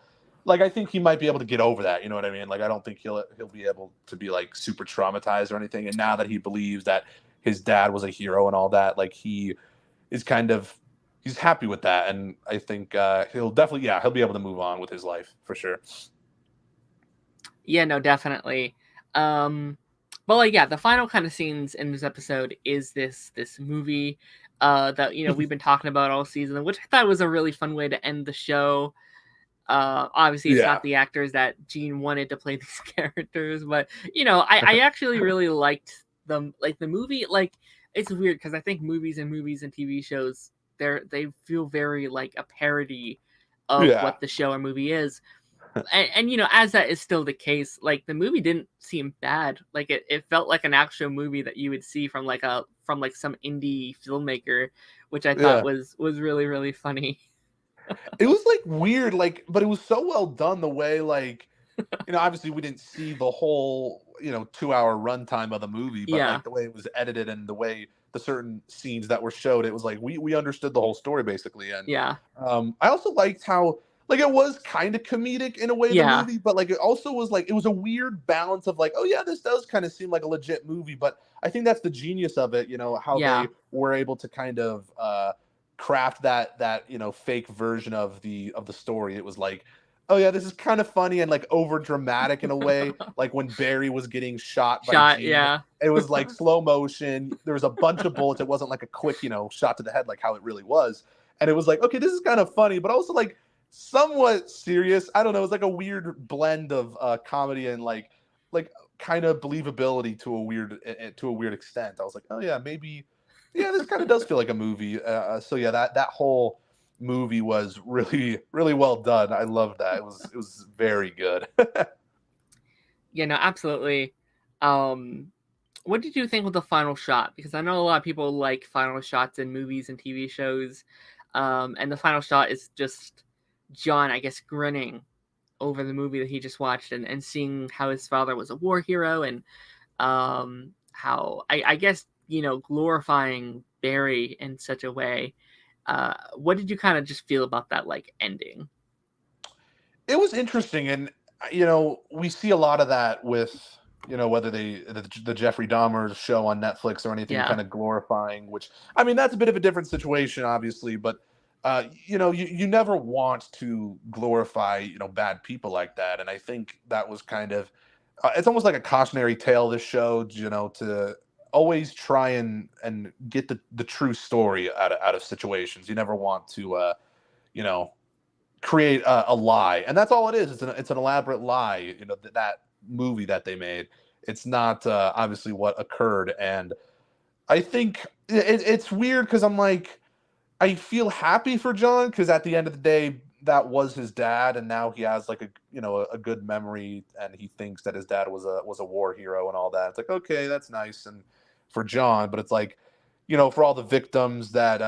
like I think he might be able to get over that. You know what I mean? Like I don't think he'll be able to be like super traumatized or anything. And now that he believes that his dad was a hero and all that, like he is kind of he's happy with that. And I think he'll definitely he'll be able to move on with his life for sure. Yeah, no, definitely. Um, but like, yeah, the final kind of scenes in this episode is this movie that we've been talking about all season, which I thought was a really fun way to end the show. Obviously, it's Yeah. not the actors that Gene wanted to play these characters, but I actually really liked them. Like the movie, like it's weird because I think movies and TV shows they feel very like a parody of Yeah. what the show or movie is. And as that is still the case, like the movie didn't seem bad. Like it felt like an actual movie that you would see from like some indie filmmaker, which I thought Yeah. was really, really funny. It was like weird, like, but it was so well done the way, like, obviously we didn't see the whole, 2 hour runtime of the movie, but Yeah, like the way it was edited and the way the certain scenes that were showed, it was like we understood the whole story basically. And yeah, I also liked how like it was kind of comedic in a way, the yeah, movie, but like it also was like it was a weird balance of like, oh yeah, this does kind of seem like a legit movie, but I think that's the genius of it, how yeah. they were able to kind of craft that fake version of the story. It was like, oh yeah, this is kind of funny and like over dramatic in a way. Like when Barry was getting shot by Shot, Gene, yeah, it was like slow motion. There was a bunch of bullets. It wasn't like a quick, shot to the head like how it really was. And it was like, okay, this is kind of funny, but also like somewhat serious. I don't know. It was like a weird blend of comedy and like kind of believability to a weird extent. I was like, oh yeah, maybe yeah, this kind of does feel like a movie. So yeah, that whole movie was really really well done. I loved that. It was very good. yeah. No, absolutely. Um, what did you think with the final shot? Because I know a lot of people like final shots in movies and TV shows, and the final shot is just John, I guess, grinning over the movie that he just watched and seeing how his father was a war hero and how I guess glorifying Barry in such a way. What did you kind of just feel about that like ending? It was interesting, and we see a lot of that with whether the Jeffrey Dahmer show on Netflix or anything Yeah. kind of glorifying, which I mean that's a bit of a different situation, obviously, but you never want to glorify bad people like that, and I think that was kind of it's almost like a cautionary tale. This show, to always try and get the true story out of situations. You never want to you know create a lie, and that's all it is. It's an elaborate lie. That movie that they made. It's not obviously what occurred, and I think it's weird because I'm like, I feel happy for John because at the end of the day, that was his dad, and now he has like a good memory, and he thinks that his dad was a war hero and all that. It's like, okay, that's nice, and for John, but it's like, for all the victims that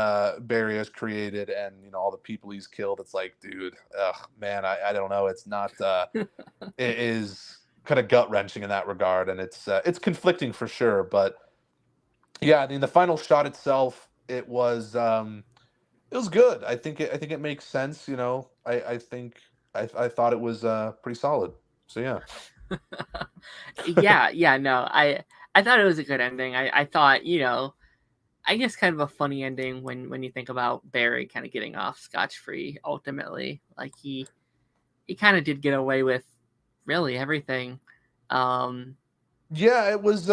Barry has created, and all the people he's killed, it's like, dude, ugh, man, I don't know, it's not. It is kind of gut wrenching in that regard, and it's conflicting for sure, but yeah, I mean the final shot itself, it was good. I think it makes sense. I think I thought it was pretty solid. So yeah. Yeah, yeah, no, I thought it was a good ending. I thought, I guess kind of a funny ending when you think about Barry kind of getting off scotch free ultimately. Like he kind of did get away with really everything. Um, Yeah, it was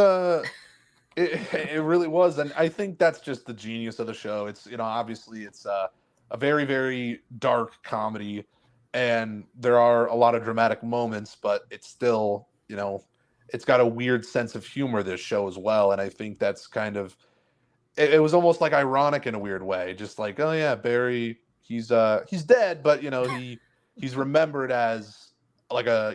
it really was, and I think that's just the genius of the show. It's obviously it's a very very dark comedy, and there are a lot of dramatic moments, but it's still it's got a weird sense of humor, this show as well, and I think that's kind of it was almost like ironic in a weird way, just like, oh yeah, Barry, he's dead, but he's remembered as like a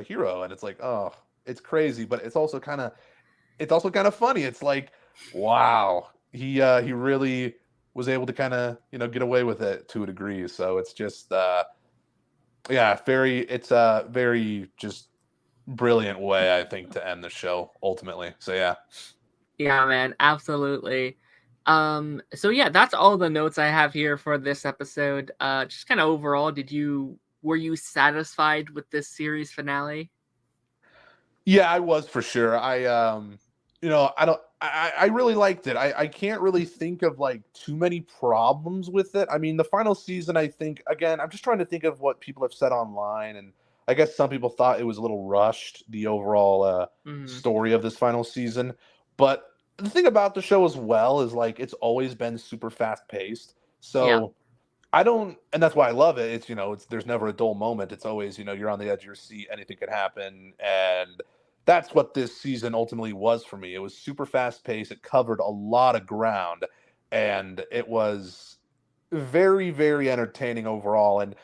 hero, and it's like, oh, it's crazy, but it's also kind of funny. It's like, wow, he really was able to kind of get away with it to a degree. So it's just yeah, it's a very just brilliant way, I think, to end the show ultimately. So yeah. yeah, man, absolutely. So yeah, that's all the notes I have here for this episode. Just kind of overall, were you satisfied with this series finale? Yeah, I was for sure. I don't I really liked it. I can't really think of like too many problems with it. I mean, the final season, I think, again, I'm just trying to think of what people have said online, and I guess some people thought it was a little rushed, the overall Hmm. story of this final season. But the thing about the show as well is like it's always been super fast paced. Yeah. So I don't, and that's why I love it. It's there's never a dull moment. It's always, you're on the edge of your seat. Anything could happen, and that's what this season ultimately was for me. It was super fast paced. It covered a lot of ground, and it was very, very entertaining overall. And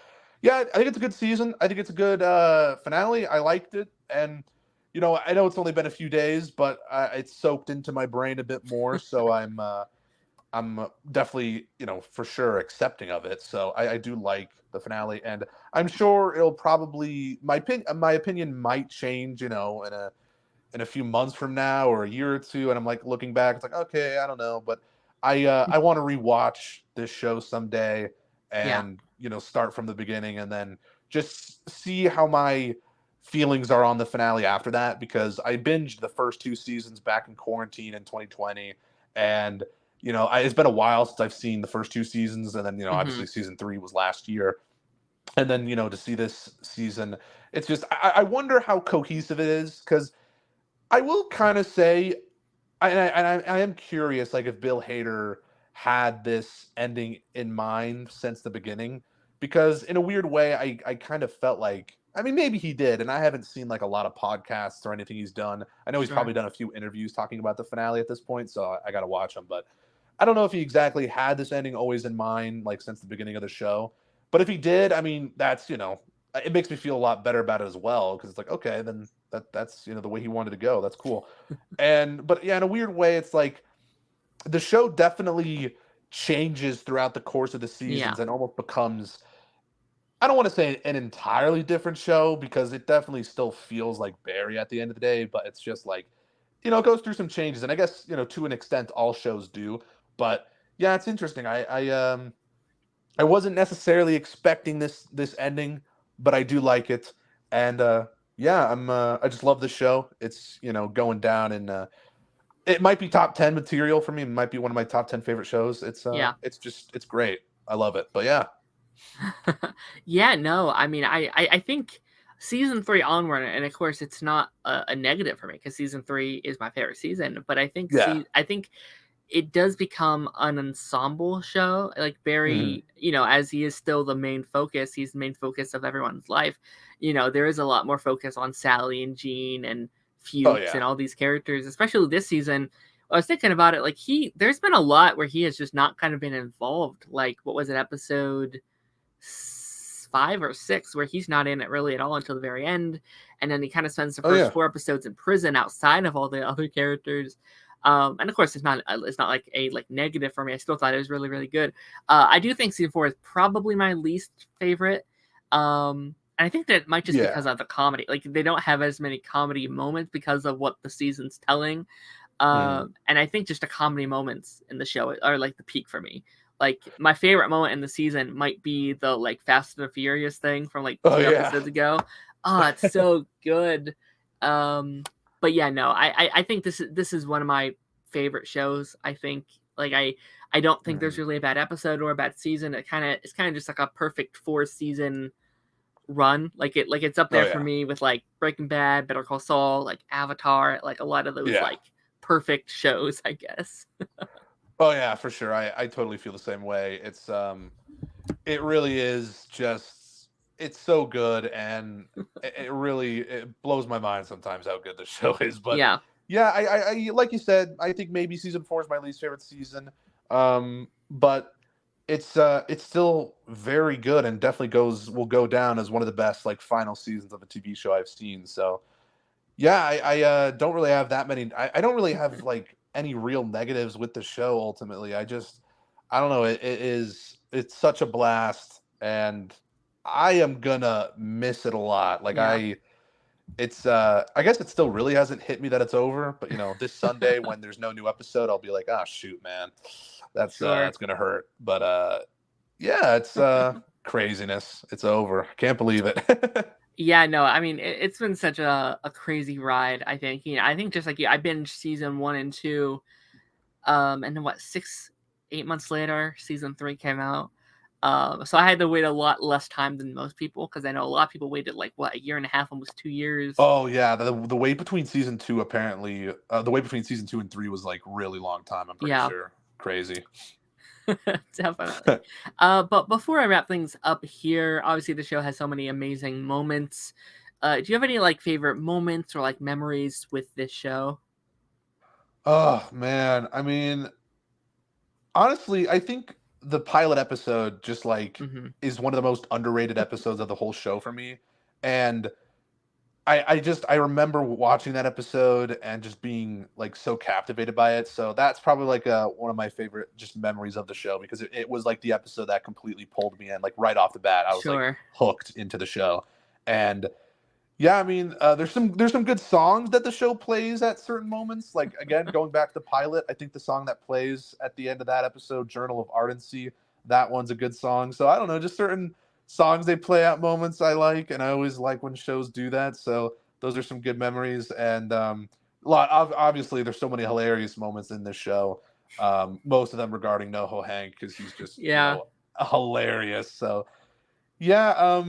yeah, I think it's a good season. I think it's a good finale. I liked it, and I know it's only been a few days, but it's soaked into my brain a bit more. So I'm definitely, for sure accepting of it. So I do like the finale, and I'm sure it'll probably my opinion might change, in a few months from now or a year or two, and I'm like looking back, it's like, okay, I don't know, but I want to rewatch this show someday Yeah. and start from the beginning and then just see how my feelings are on the finale after that, because I binged the first two seasons back in quarantine in 2020, and it's been a while since I've seen the first two seasons, and then Hmm. obviously season three was last year, and then to see this season, it's just I wonder how cohesive it is, because I will kind of say, I am curious, like if Bill Hader had this ending in mind since the beginning, because in a weird way, I kind of felt like, I mean, maybe he did, and I haven't seen like a lot of podcasts or anything he's done. I know he's Sure. probably done a few interviews talking about the finale at this point, so I got to watch them. But I don't know if he exactly had this ending always in mind, like since the beginning of the show. But if he did, I mean, that's it makes me feel a lot better about it as well, because it's like, okay, then that's the way he wanted to go. That's cool. And but yeah, in a weird way, it's like the show definitely changes throughout the course of the Yeah. seasons and almost becomes, I don't want to say an entirely different show, because it definitely still feels like Barry at the end of the day, but it's just like, it goes through some changes, and I guess, to an extent all shows do. But yeah, it's interesting. I wasn't necessarily expecting this ending, but I do like it. And yeah, I just love the show. It's, going down, and it might be top 10 material for me. It might be one of my top 10 favorite shows. Yeah. It's great. I love it. But yeah. Yeah, no, I mean, I think season three onward, and of course, it's not a negative for me because season three is my favorite season. But Yeah. I think it does become an ensemble show. Like Mhm. Barry, as he is still the main focus, he's the main focus of everyone's life. There is a lot more focus on Sally and Jean and Oh Fuchs yeah. and all these characters, especially this season. I was thinking about it, like there's been a lot where he has just not kind of been involved. Like, what was it, episode 5 or 6, where he's not in it really at all until the very end, and then he kind of spends the Oh first yeah. 4 episodes in prison outside of all the other characters. And of course, it's not like a like negative for me. I still thought it was really really good. I do think season 4 is probably my least favorite. And I think that might just Yeah. because of the comedy. Like they don't have as many comedy moments because of what the season's telling. Mhm. And I think just the comedy moments in the show are like the peak for me. Like my favorite moment in the season might be the like Fast and the Furious thing from like Oh two yeah. episodes ago. Oh, it's so good. Um, but yeah, no, I think this is one of my favorite shows. I think like I don't think there's Mhm. really a bad episode or a bad season. It's kind of just like a perfect 4 season run. It's up Oh there for yeah. me with like Breaking Bad, Better Call Saul, like Avatar, like a lot of those Yeah. like perfect shows, I guess. Oh yeah, for sure. I totally feel the same way. It really is just, it's so good, and it blows my mind sometimes how good the show is. But Yeah, yeah, I like you said, I think maybe season 4 is my least favorite season. But it's still very good, and definitely will go down as one of the best like final seasons of a TV show I've seen. So yeah, I don't really have that many. I don't really have like any real negatives with the show. Ultimately, I don't know. It's such a blast, and I am gonna miss it a lot. Like yeah, I guess it still really hasn't hit me that it's over. But this Sunday when there's no new episode, I'll be like, ah, shoot, man, sure. that's gonna hurt. But yeah, it's craziness. It's over. I can't believe it. Yeah, no, I mean it's been such a crazy ride. I think I think just like you, I binged season 1 and 2, and then what 6 8 months later, season 3 came out. So I had to wait a lot less time than most people because I know a lot of people waited like what a year and a half, almost 2 years. Oh yeah, the wait between season 2 apparently, the wait between season 2 and 3 was like really long time. I'm pretty Yeah, sure. Crazy. definitely. But before I wrap things up here, obviously the show has so many amazing moments. Do you have any like favorite moments or like memories with this show? Oh man, I mean, honestly, I think the pilot episode just like Hmm. is one of the most underrated episodes of the whole show for me. And I remember watching that episode and just being like so captivated by it. So that's probably like one of my favorite just memories of the show, because it was like the episode that completely pulled me in. Like right off the bat, I was like Sure. hooked into the show. And yeah, I mean, there's some good songs that the show plays at certain moments. Like again, going back to the pilot, I think the song that plays at the end of that episode, "Journal of Ardency," that one's a good song. So I don't know, just certain songs they play at moments I like, and I always like when shows do that. So those are some good memories, and obviously there's so many hilarious moments in this show. Most of them regarding NoHo Hank, because he's just Yeah. hilarious. So yeah,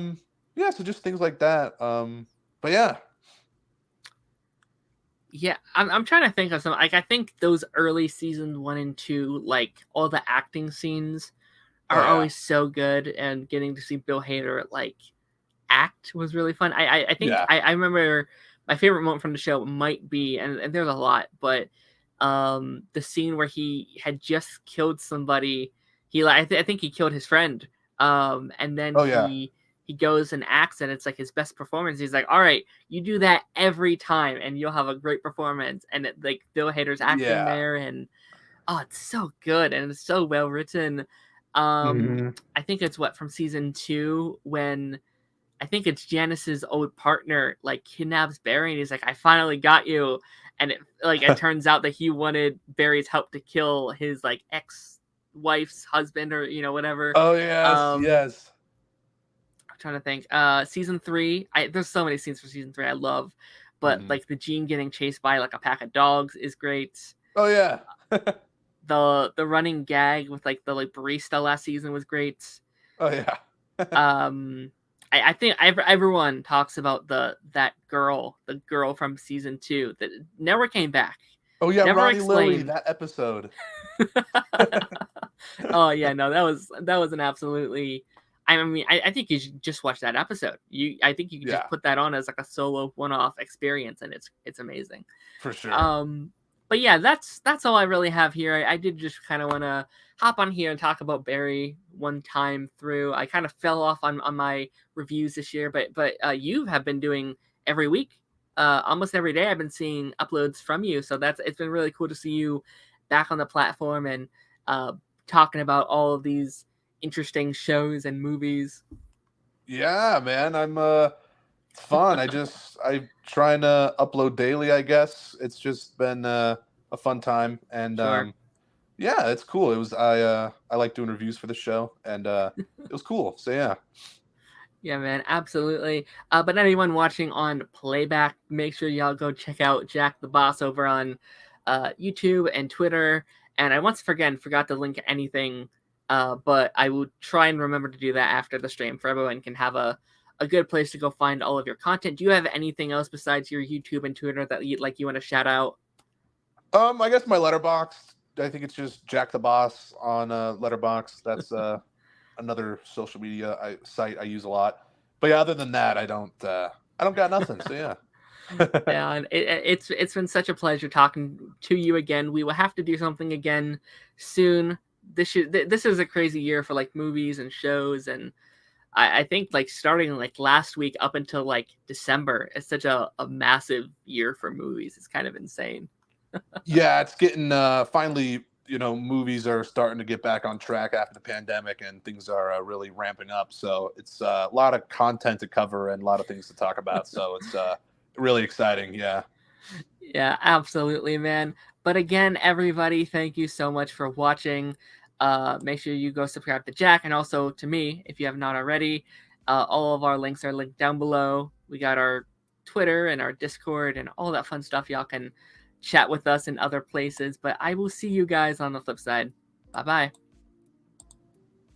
yeah, so just things like that. But yeah. Yeah, I'm trying to think of some like I think those early seasons 1 and 2, like all the acting scenes Oh are yeah. always so good, and getting to see Bill Hader like act was really fun. I think Yeah. I remember my favorite moment from the show might be, and there's a lot, but the scene where he had just killed somebody. I think he killed his friend. And then Oh yeah. he goes and acts, and it's like his best performance. He's like, all right, you do that every time and you'll have a great performance. And like Bill Hader's acting Yeah. there, and oh, it's so good and it's so well written. Um, Mhm. I think it's what from season 2 when I think it's Janice's old partner like kidnaps Barry, and he's like, "I finally got you," and it turns out that he wanted Barry's help to kill his like ex wife's husband or whatever. Oh yes, Um, yes. trying to think. Season 3. There's so many scenes for season 3 I love, but Mhm. like the Gene getting chased by like a pack of dogs is great. Oh yeah. The running gag with like the like barista last season was great. Oh yeah. Um, I think everyone talks about that the girl from season 2 that never came back, Oh yeah, never Ronnie Lilly, explained. that episode. Oh yeah, no, that was an absolutely. I mean, I think you should just watch that episode. I think you could just Yeah, put that on as like a solo one-off experience, and it's amazing. for sure. Um, but yeah, that's all I really have here. I did just kind of want to hop on here and talk about Barry one time through. I kind of fell off on my reviews this year, but you have been doing every week, almost every day. I've been seeing uploads from you, so it's been really cool to see you back on the platform and uh, talking about all of these interesting shows and movies. Yeah, man, it's fun. I trying to upload daily, I guess. It's just been a fun time, and Sure. yeah, it's cool. I like doing reviews for the show, and it was cool. So yeah. Yeah, man, absolutely. But anyone watching on playback, make sure y'all go check out Jack the Boss over on YouTube and Twitter. And I once again forgot to link anything, but I will try and remember to do that after the stream, for everyone can have a good place to go find all of your content. Do you have anything else besides your YouTube and Twitter that you want to shout out? I guess my letterbox. I think it's just Jack the Boss on letterbox. That's another social media site I use a lot. But yeah, other than that, I don't got nothing. So yeah. Yeah, and it's been such a pleasure talking to you again. We will have to do something again soon. This is a crazy year for like movies and shows, and I think like starting like last week up until like December, it's such a massive year for movies. It's kind of insane. Yeah, it's getting finally, movies are starting to get back on track after the pandemic, and things are really ramping up. So it's a lot of content to cover and a lot of things to talk about. So it's really exciting. Yeah. Yeah, absolutely, man. But again, everybody, thank you so much for watching. Make sure you go subscribe to Jack and also to me if you have not already. All of our links are linked down below. We got our Twitter and our Discord and all that fun stuff. Y'all can chat with us in other places. But I will see you guys on the flip side. Bye bye.